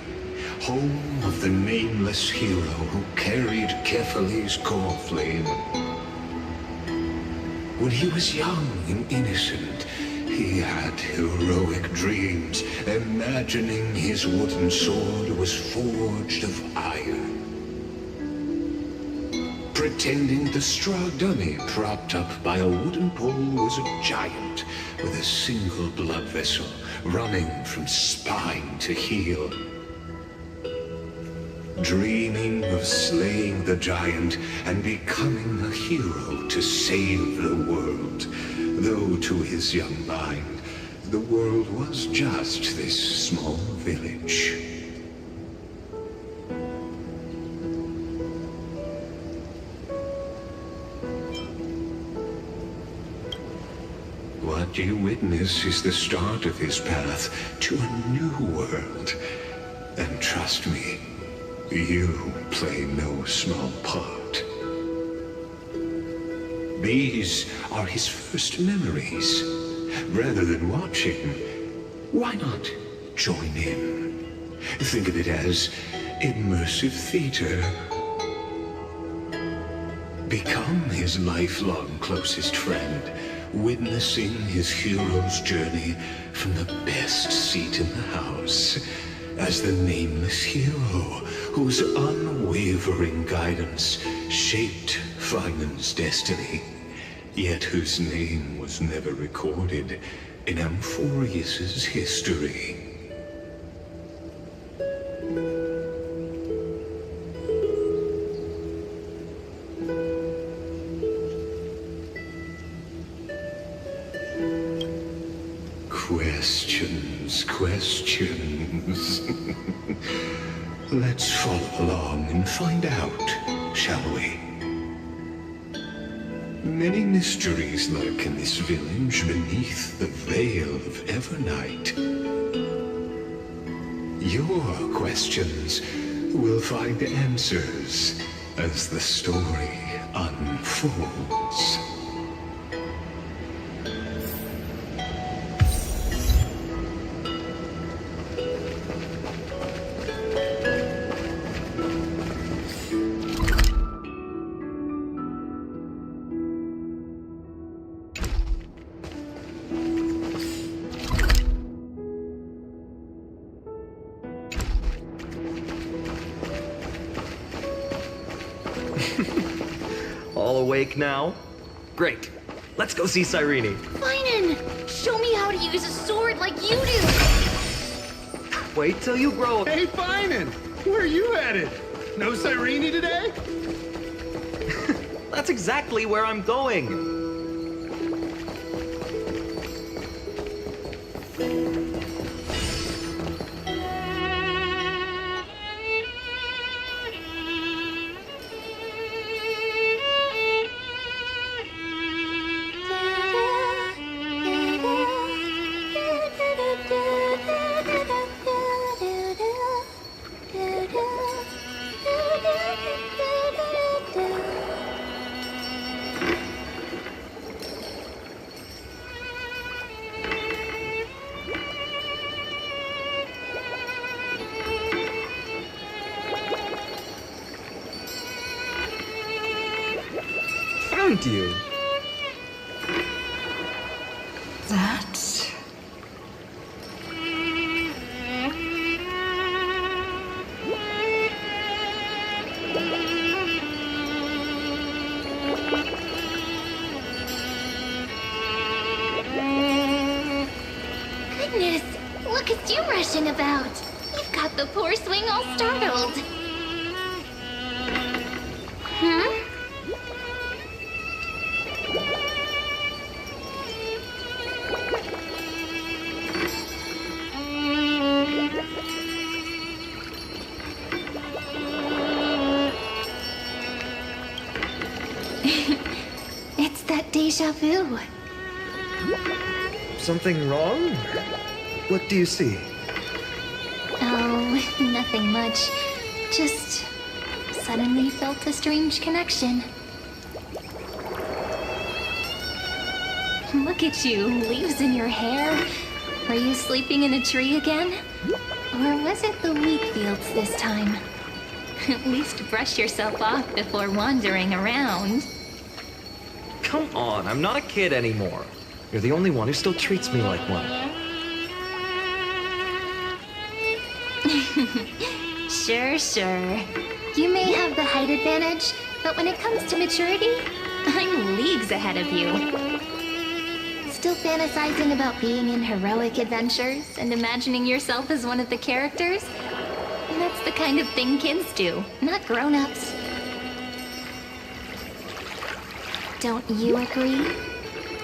home of the nameless hero who carried Kefali's core flame. When he was young and innocent, he had heroic dreams, imagining his wooden sword was forged of iron. Pretending the straw dummy propped up by a wooden pole was a giant with a single blood vessel running from spine to heel. Dreaming of slaying the giant and becoming a hero to save the world, though to his young mind, the world was just this small village. What you witness is the start of his path to a new world. And trust me, you play no small part. These are his first memories. Rather than watching, why not join in? Think of it as immersive theater. Become his lifelong closest friend, witnessing his hero's journey from the best seat in the house, as the nameless hero whose unwavering guidance shaped Phainon's destiny, yet whose name was never recorded in Amphoreus's history. Questions. Let's follow along and find out, shall we? Many mysteries lurk in this village beneath the veil of Evernight. Your questions will find answers as the story unfolds. All awake now? Great. Let's go see Cyrene. Phainon! Show me how to use a sword like you do! Wait till you grow. Hey, Phainon! Where are you headed? No Cyrene today? That's exactly where I'm going. Found you. That... costume rushing about? You've got the poor swing all startled. Huh? It's that deja vu. Something wrong? What do you see? Oh, nothing much. Just suddenly felt a strange connection. Look at you, leaves in your hair. Are you sleeping in a tree again? Or was it the wheat fields this time? At least brush yourself off before wandering around. Come on, I'm not a kid anymore. You're the only one who still treats me like one. Sure. You may have the height advantage, but when it comes to maturity, I'm leagues ahead of you. Still fantasizing about being in heroic adventures and imagining yourself as one of the characters? That's the kind of thing kids do, not grown-ups. Don't you agree?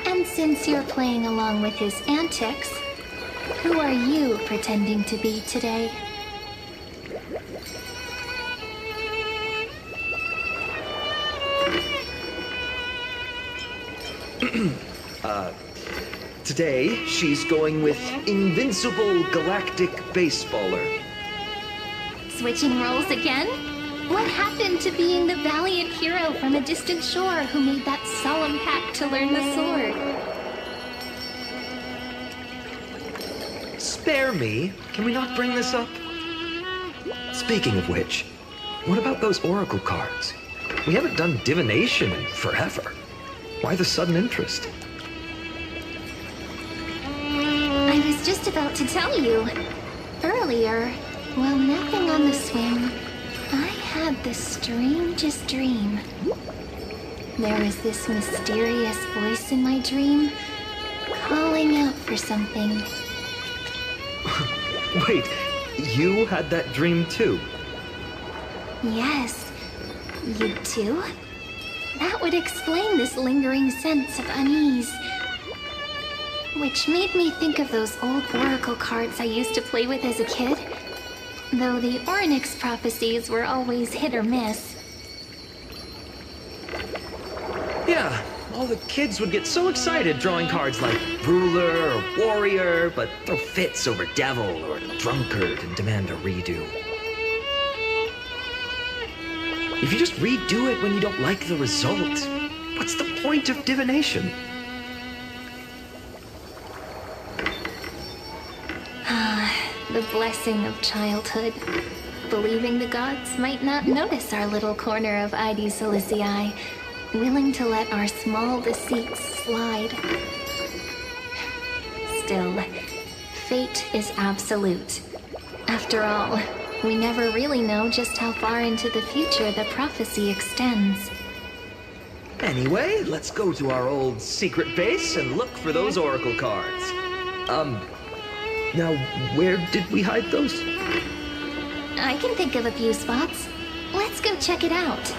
And since you're playing along with his antics, who are you pretending to be today? Today, she's going with Invincible Galactic Baseballer. Switching roles again? What happened to being the valiant hero from a distant shore who made that solemn pact to learn the sword? Spare me. Can we not bring this up? Speaking of which, what about those oracle cards? We haven't done divination in forever. Why the sudden interest? I was just about to tell you. Earlier, while napping on the swing, I had the strangest dream. There was this mysterious voice in my dream, calling out for something. Wait, you had that dream too? Yes, you too? That would explain this lingering sense of unease. Which made me think of those old oracle cards I used to play with as a kid. Though the Ornyx prophecies were always hit or miss. Yeah, all the kids would get so excited drawing cards like ruler or warrior, but throw fits over devil or drunkard and demand a redo. If you just redo it when you don't like the result, what's the point of divination? The blessing of childhood. Believing the gods might not notice our little corner of ID Silicii, willing to let our small deceits slide. Still, fate is absolute. After all, we never really know just how far into the future the prophecy extends. Anyway, let's go to our old secret base and look for those oracle cards. Now, where did we hide those? I can think of a few spots. Let's go check it out.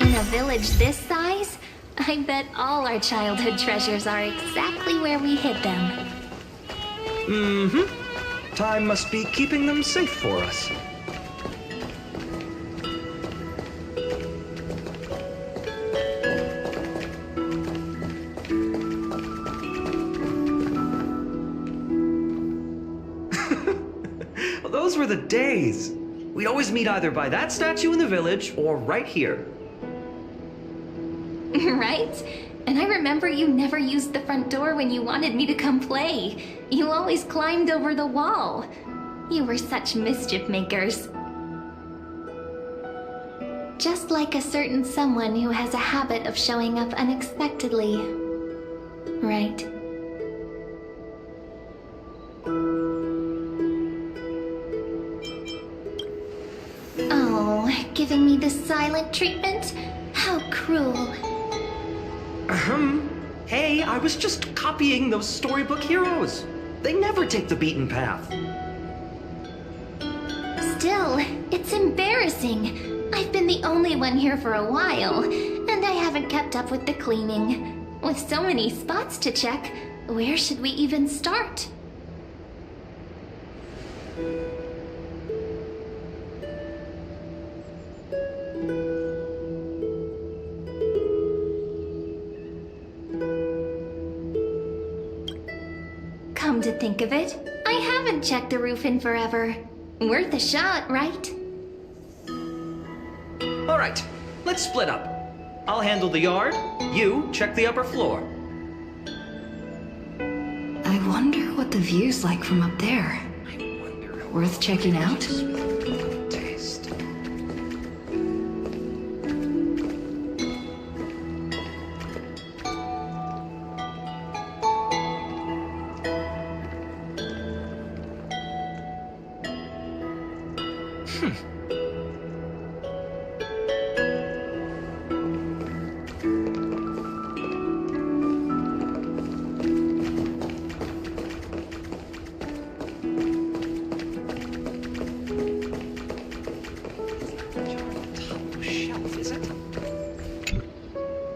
In a village this size, I bet all our childhood treasures are exactly where we hid them. Mm-hmm. Time must be keeping them safe for us. Those were the days. We'd always meet either by that statue in the village or right here. Right? And I remember you never used the front door when you wanted me to come play. You always climbed over the wall. You were such mischief makers. Just like a certain someone who has a habit of showing up unexpectedly. Right? Oh, giving me the silent treatment? How cruel. Hey, I was just copying those storybook heroes. They never take the beaten path. Still, it's embarrassing. I've been the only one here for a while, and I haven't kept up with the cleaning. With so many spots to check, where should we even start? Come to think of it, I haven't checked the roof in forever. Worth a shot, right? All right, let's split up. I'll handle the yard, you check the upper floor. I wonder what the view's like from up there. Worth checking out? Taste.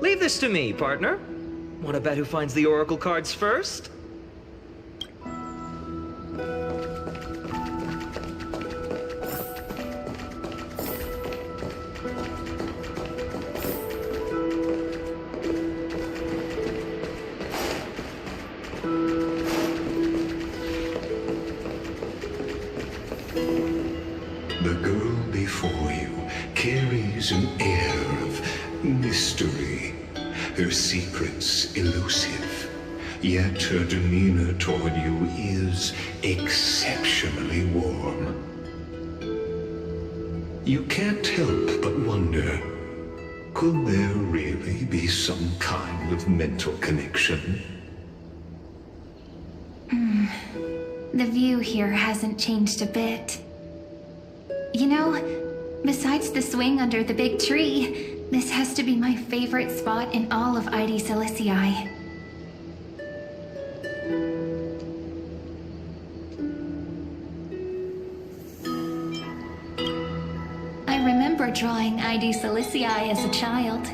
Leave this to me, partner. Want to bet who finds the oracle cards first? The girl before you carries an air of mystery, her secrets elusive, yet her demeanor toward you is exceptionally warm. You can't help but wonder, could there really be some kind of mental connection? The view here hasn't changed a bit. You know, besides the swing under the big tree, this has to be my favorite spot in all of ID Silicii. I remember drawing ID Silicii as a child,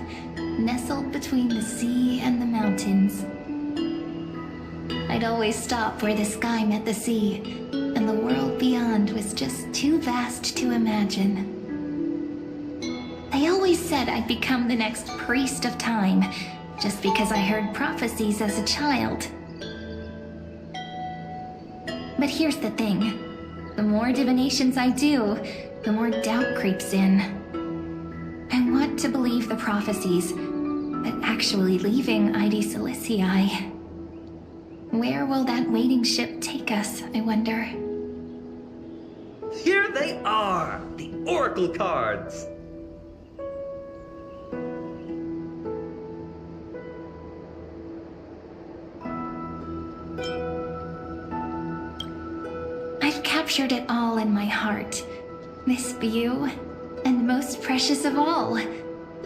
nestled between the sea and the mountains. I'd always stop where the sky met the sea, and the world beyond was just too vast to imagine. They always said I'd become the next priest of time, just because I heard prophecies as a child. But here's the thing. The more divinations I do, the more doubt creeps in. I want to believe the prophecies, but actually leaving ID Silicii. Where will that waiting ship take us, I wonder? Here they are, the oracle cards. I've captured it all in my heart. This view, and most precious of all,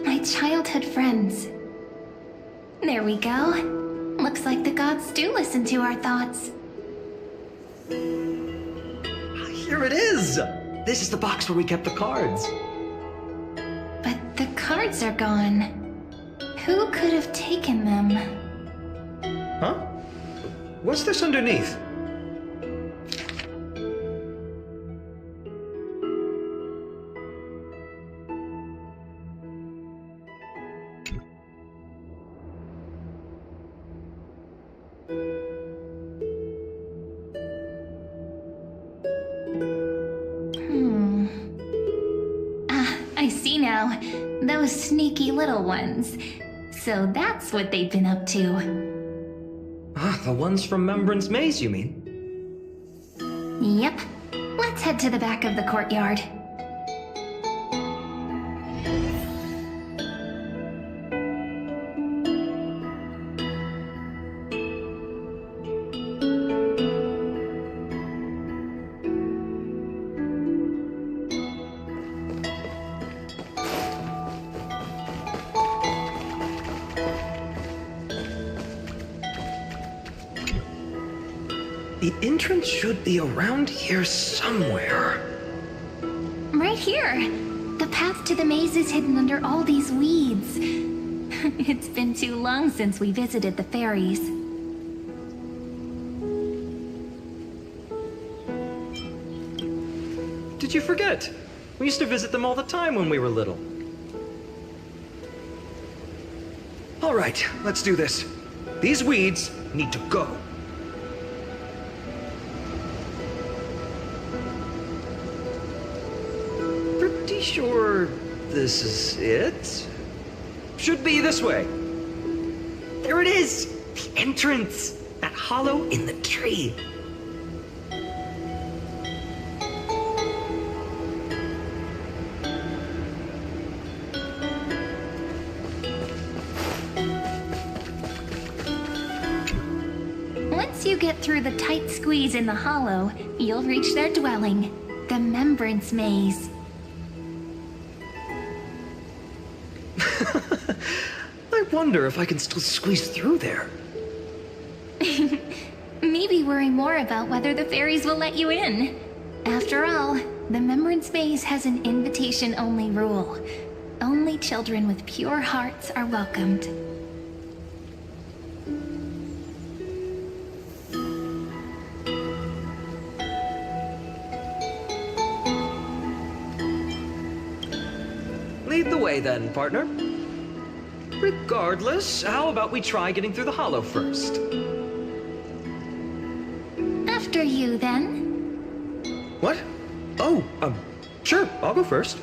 my childhood friends. There we go. Looks like the gods do listen to our thoughts. Here it is! This is the box where we kept the cards. But the cards are gone. Who could have taken them? Huh? What's this underneath? I see now. Those sneaky little ones. So that's what they've been up to. Ah, the ones from Membran's Maze, you mean? Yep. Let's head to the back of the courtyard. The entrance should be around here somewhere. Right here. The path to the maze is hidden under all these weeds. It's been too long since we visited the fairies. Did you forget? We used to visit them all the time when we were little. All right, let's do this. These weeds need to go. Pretty sure this is it? Should be this way. There it is! The entrance! That hollow in the tree. Once you get through the tight squeeze in the hollow, you'll reach their dwelling, the Membrance Maze. I wonder if I can still squeeze through there. Maybe worry more about whether the fairies will let you in. After all, the Membrance Maze has an invitation-only rule. Only children with pure hearts are welcomed. Lead the way then, partner. Regardless, how about we try getting through the hollow first? After you, then. What? Oh, sure, I'll go first.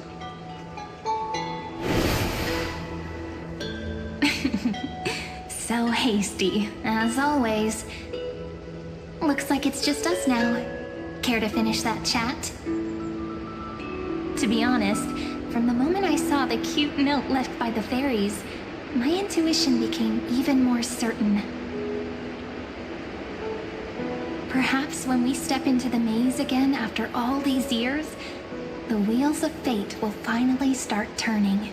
So hasty, as always. Looks like it's just us now. Care to finish that chat? To be honest, from the moment I saw the cute note left by the fairies, my intuition became even more certain. Perhaps when we step into the maze again after all these years, the wheels of fate will finally start turning.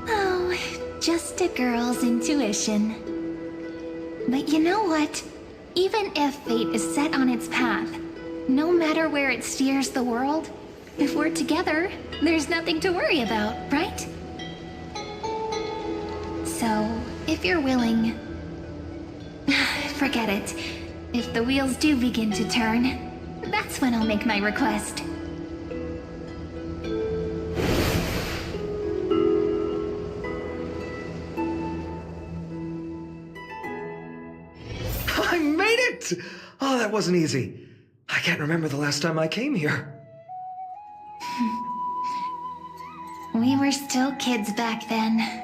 Oh, just a girl's intuition. But you know what? Even if fate is set on its path, no matter where it steers the world, if we're together, there's nothing to worry about, right? So, if you're willing... Forget it. If the wheels do begin to turn, that's when I'll make my request. I made it! Oh, that wasn't easy. I can't remember the last time I came here. We were still kids back then.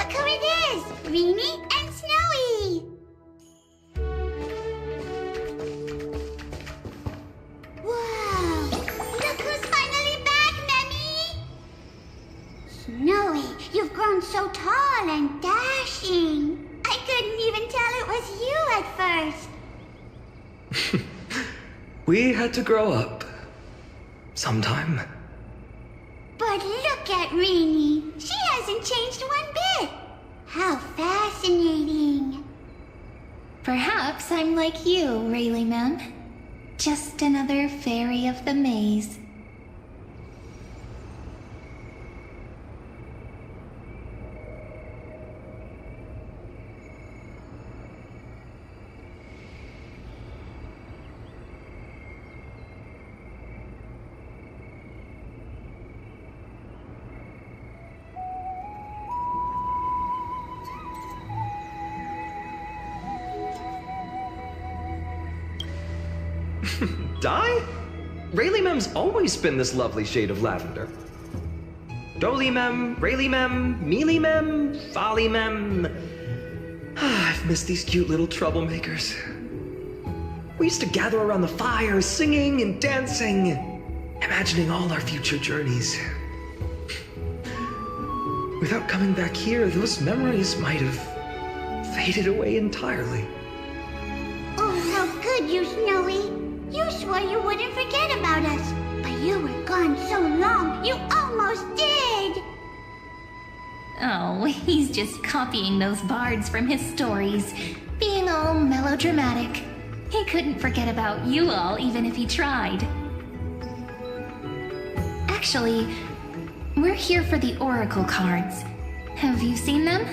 Look who it is! Reenie and Snowy! Wow! Look who's finally back, Memmy! Snowy, you've grown so tall and dashing. I couldn't even tell it was you at first. We had to grow up. Sometime. But look at Reenie. She hasn't changed one bit. How fascinating. Perhaps I'm like you, Rayleigh Mem. Just another fairy of the maze. Dye? Rayleigh Mem's always been this lovely shade of lavender. Dolly Mem, Rayleigh Mem, Mealy Mem, Folly Mem. I've missed these cute little troublemakers. We used to gather around the fire, singing and dancing, imagining all our future journeys. Without coming back here, those memories might have faded away entirely. Oh, how good you, Snowy. You swore you wouldn't forget about us, but you were gone so long, you almost did! Oh, he's just copying those bards from his stories, being all melodramatic. He couldn't forget about you all even if he tried. Actually, we're here for the Oracle cards. Have you seen them?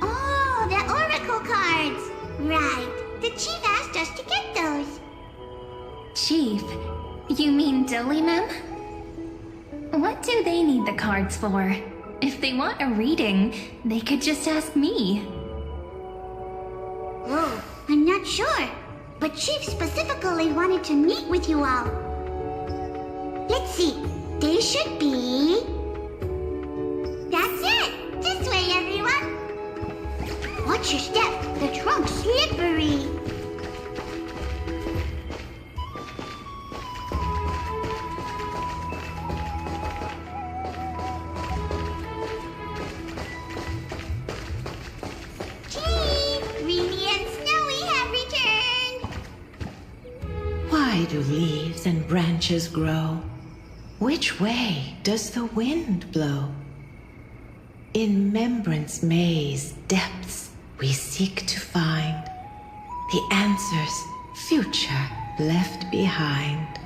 Oh, the Oracle cards! Right, the chief asked us to get those. Chief? You mean Dolly Mem? What do they need the cards for? If they want a reading, they could just ask me. Oh, I'm not sure, but Chief specifically wanted to meet with you all. Let's see, they should be... That's it! This way, everyone! Watch your step, the trunk's slippery. Why do leaves and branches grow? Which way does the wind blow? In Remembrance Maze depths we seek to find the answers future left behind.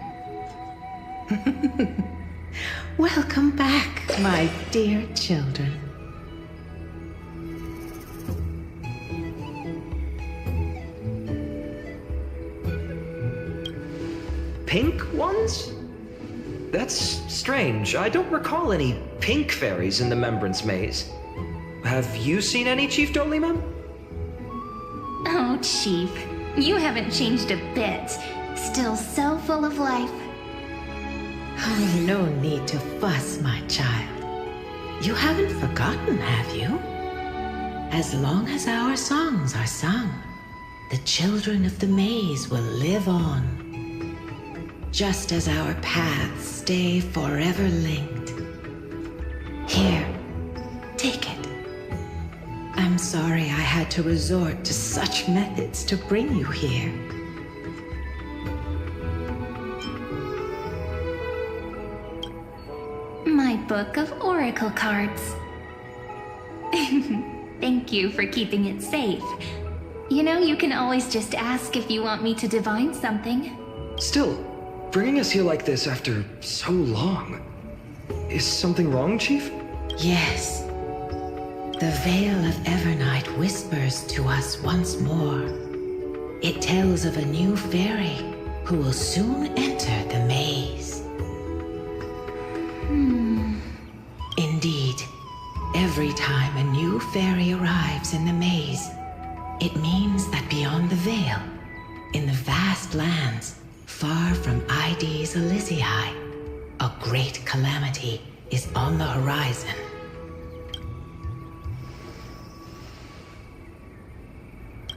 Welcome back, my dear children. Pink ones? That's strange. I don't recall any pink fairies in the Remembrance Maze. Have you seen any, Chief Dolly Mem? Oh, Chief, you haven't changed a bit. Still so full of life. Oh, no need to fuss, my child. You haven't forgotten, have you? As long as our songs are sung, the children of the maze will live on. Just as our paths stay forever linked. Here, take it. I'm sorry I had to resort to such methods to bring you here. My book of oracle cards. Thank you for keeping it safe. You know, you can always just ask if you want me to divine something. Still, bringing us here like this after so long. Is something wrong, Chief? Yes. The Veil of Evernight whispers to us once more. It tells of a new fairy who will soon enter the maze. Indeed, every time a new fairy arrives in the maze, it means that beyond the veil, in the vast lands, far from ID's Elysiae, a great calamity is on the horizon.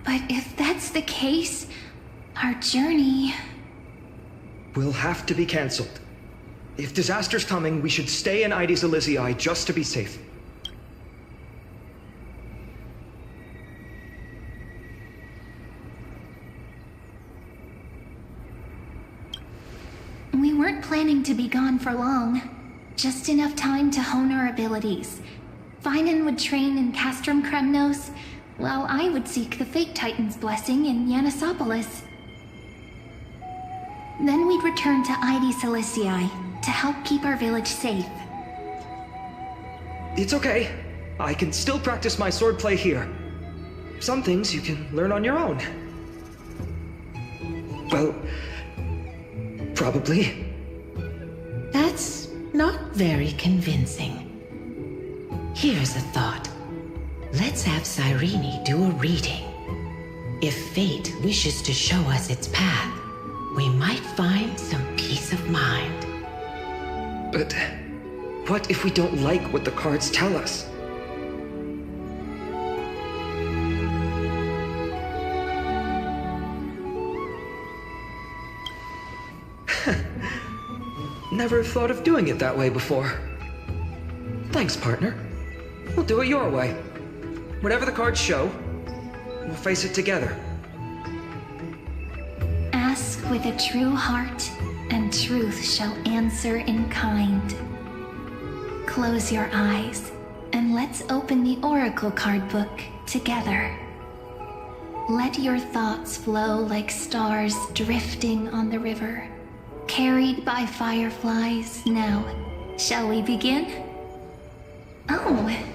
But if that's the case, our journey... will have to be cancelled. If disaster's coming, we should stay in Ides Elysiae just to be safe. We weren't planning to be gone for long. Just enough time to hone our abilities. Phainon would train in Castrum Kremnos, while I would seek the Fate Titan's blessing in Yanisopolis. Then we'd return to Ides Elysiae to help keep our village safe. It's okay. I can still practice my swordplay here. Some things you can learn on your own. Well, probably. That's not very convincing. Here's a thought. Let's have Cyrene do a reading. If fate wishes to show us its path, we might find some peace of mind. But what if we don't like what the cards tell us? Never thought of doing it that way before. Thanks, partner. We'll do it your way. Whatever the cards show, we'll face it together. Ask with a true heart, and truth shall answer in kind. Close your eyes, and let's open the Oracle card book together. Let your thoughts flow like stars drifting on the river, carried by fireflies. Now, shall we begin? Oh my!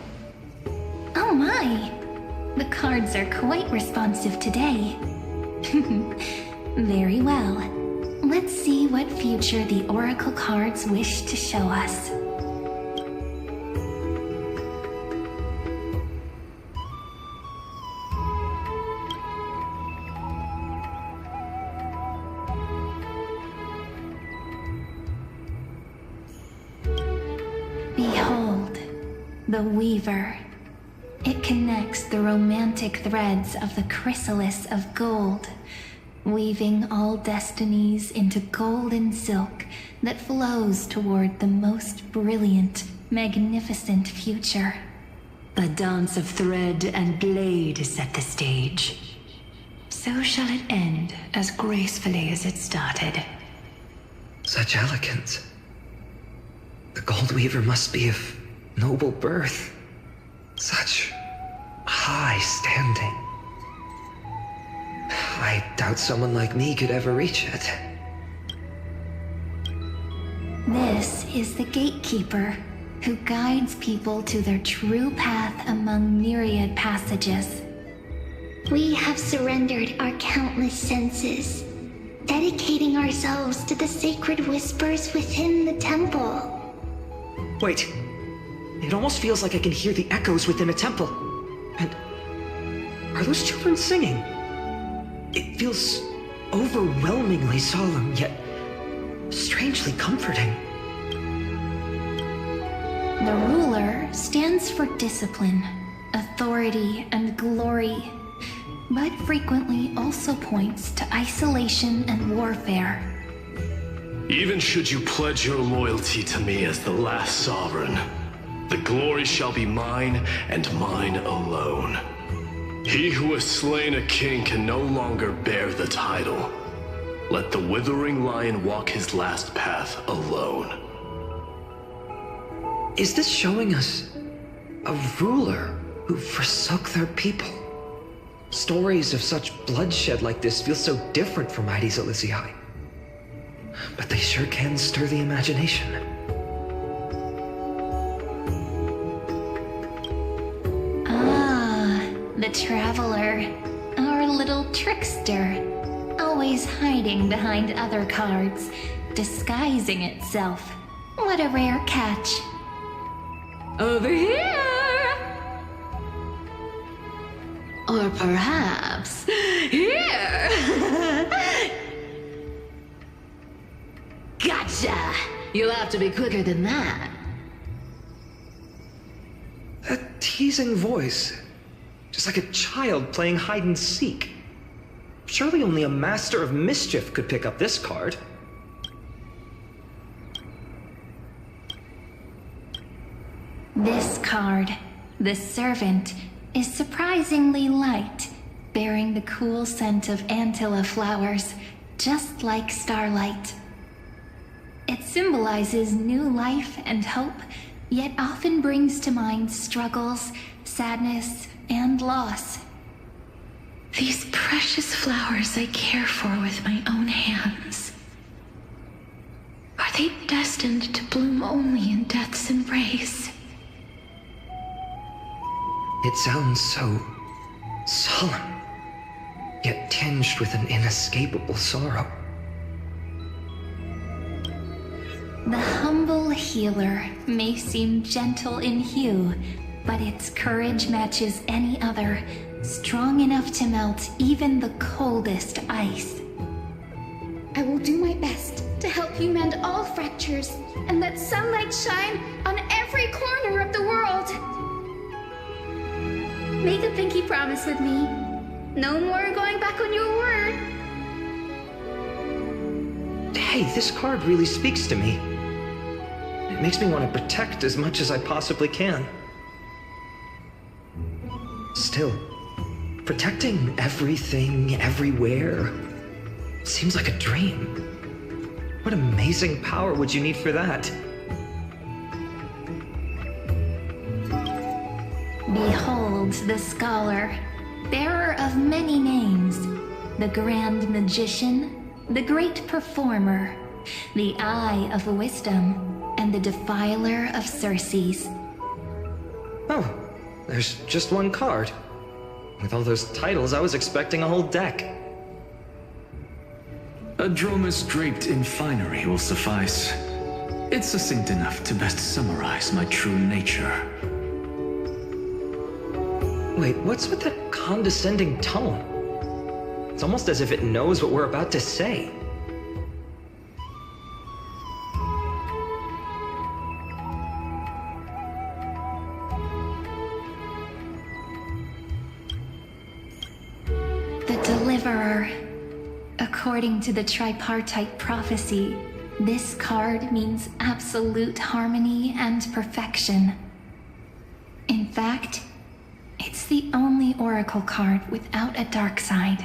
The cards are quite responsive today. Very well. Let's see what future the Oracle cards wish to show us. Behold, the Weaver. It connects the romantic threads of the chrysalis of gold, weaving all destinies into golden silk that flows toward the most brilliant, magnificent future. The dance of thread and blade set the stage. So shall it end as gracefully as it started. Such elegance. The Gold Weaver must be of noble birth. Such high standing. I doubt someone like me could ever reach it. This is the Gatekeeper, who guides people to their true path among myriad passages. We have surrendered our countless senses, dedicating ourselves to the sacred whispers within the temple. Wait. It almost feels like I can hear the echoes within a temple. And are those children singing? It feels overwhelmingly solemn, yet strangely comforting. The ruler stands for discipline, authority, and glory, but frequently also points to isolation and warfare. Even should you pledge your loyalty to me as the last sovereign, the glory shall be mine and mine alone. He who has slain a king can no longer bear the title. Let the withering lion walk his last path alone. Is this showing us a ruler who forsook their people? Stories of such bloodshed like this feel so different from Ides Elysiae. But they sure can stir the imagination. The Traveler, our little trickster, always hiding behind other cards, disguising itself. What a rare catch. Over here! Or perhaps here! Gotcha! You'll have to be quicker than that. That teasing voice. Just like a child playing hide and seek. Surely only a master of mischief could pick up this card. This card, the Servant, is surprisingly light, bearing the cool scent of Antilla flowers, just like starlight. It symbolizes new life and hope, yet often brings to mind struggles, sadness, and loss. These precious flowers I care for with my own hands. Are they destined to bloom only in death's embrace? It sounds so solemn, yet tinged with an inescapable sorrow. The humble healer may seem gentle in hue, but its courage matches any other, strong enough to melt even the coldest ice. I will do my best to help you mend all fractures and let sunlight shine on every corner of the world. Make a pinky promise with me. No more going back on your word. Hey, this card really speaks to me. It makes me want to protect as much as I possibly can. Still, protecting everything, everywhere, seems like a dream. What amazing power would you need for that? Behold the scholar, bearer of many names, the grand magician, the great performer, the eye of wisdom, and the defiler of Circes. Oh, there's just one card. With all those titles, I was expecting a whole deck. A dromus draped in finery will suffice. It's succinct enough to best summarize my true nature. Wait, what's with that condescending tone? It's almost as if it knows what we're about to say. The Deliverer. According to the tripartite prophecy, this card means absolute harmony and perfection. In fact, it's the only oracle card without a dark side.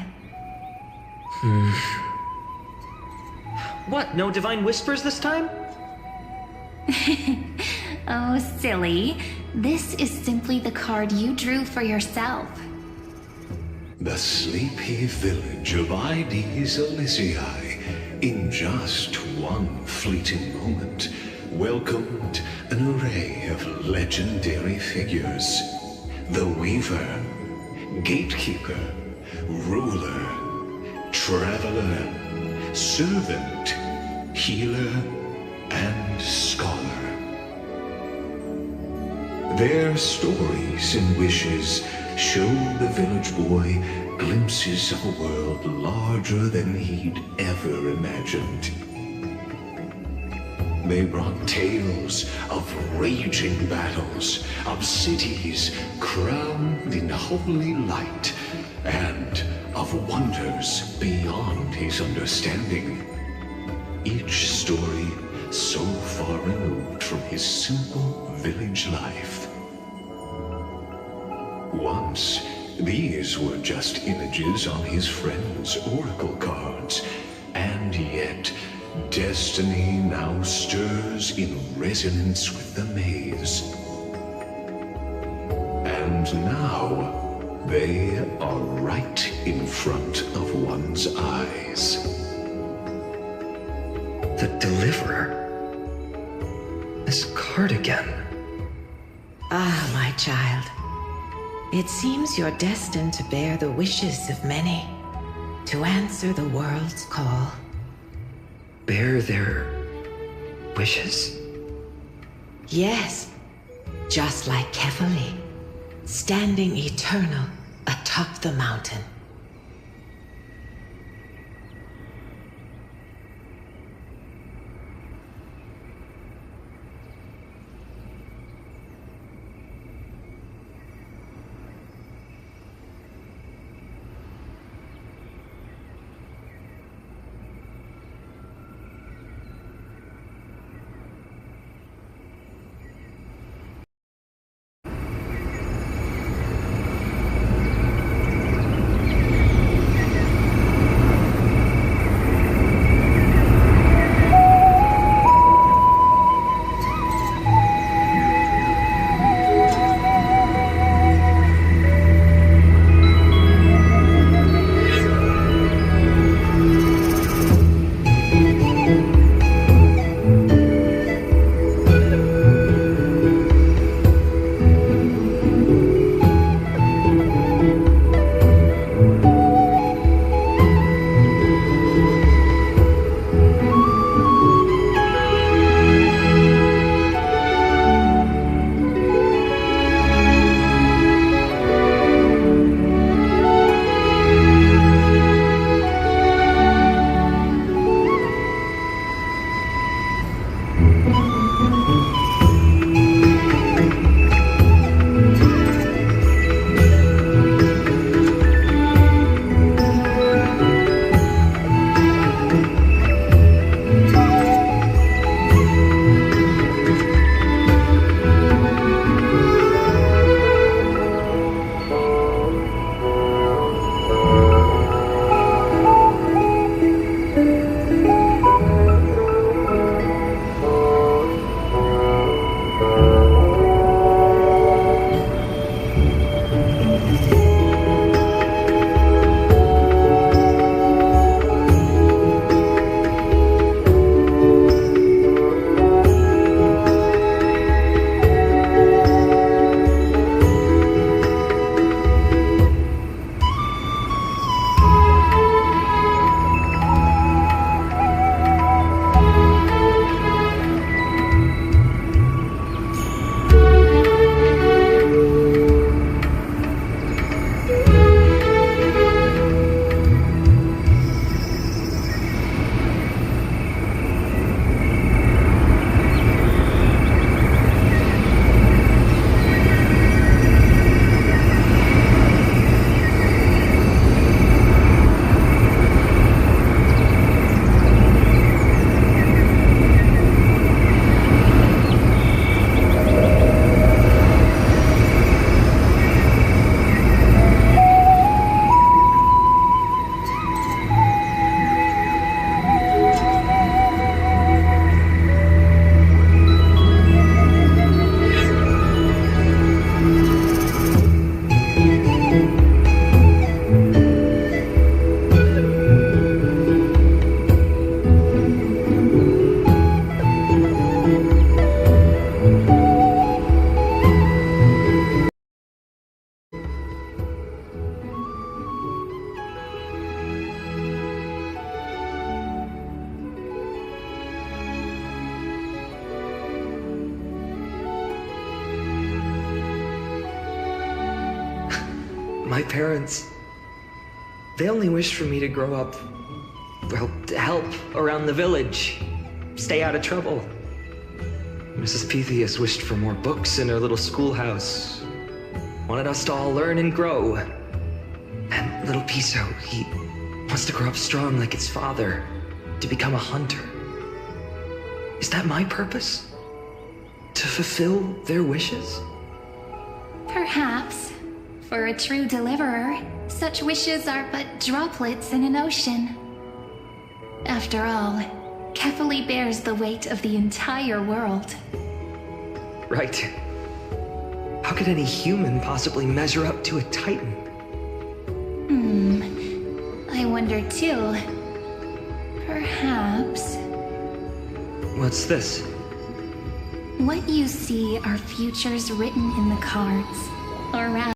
What, no divine whispers this time? Oh, silly. This is simply the card you drew for yourself. The sleepy village of Ides Elysiae, in just one fleeting moment, welcomed an array of legendary figures. The Weaver, Gatekeeper, Ruler, Traveler, Servant, Healer, and Scholar. Their stories and wishes showed the village boy glimpses of a world larger than he'd ever imagined. They brought tales of raging battles, of cities crowned in holy light, and of wonders beyond his understanding. Each story so far removed from his simple village life. Once, these were just images on his friend's oracle cards, and yet destiny now stirs in resonance with the maze. And now, they are right in front of one's eyes. The Deliverer? This card again. Ah, my child. It seems you're destined to bear the wishes of many, to answer the world's call. Bear their wishes? Yes, just like Kefali, standing eternal atop the mountain. My parents, they only wished for me to grow up, well, to help around the village, stay out of trouble. Mrs. Pythias wished for more books in her little schoolhouse, wanted us to all learn and grow. And little Piso, he wants to grow up strong like his father, to become a hunter. Is that my purpose? To fulfill their wishes? Perhaps. For a true deliverer, such wishes are but droplets in an ocean. After all, Kefali bears the weight of the entire world. Right. How could any human possibly measure up to a Titan? I wonder too. Perhaps... What's this? What you see are futures written in the cards, or rather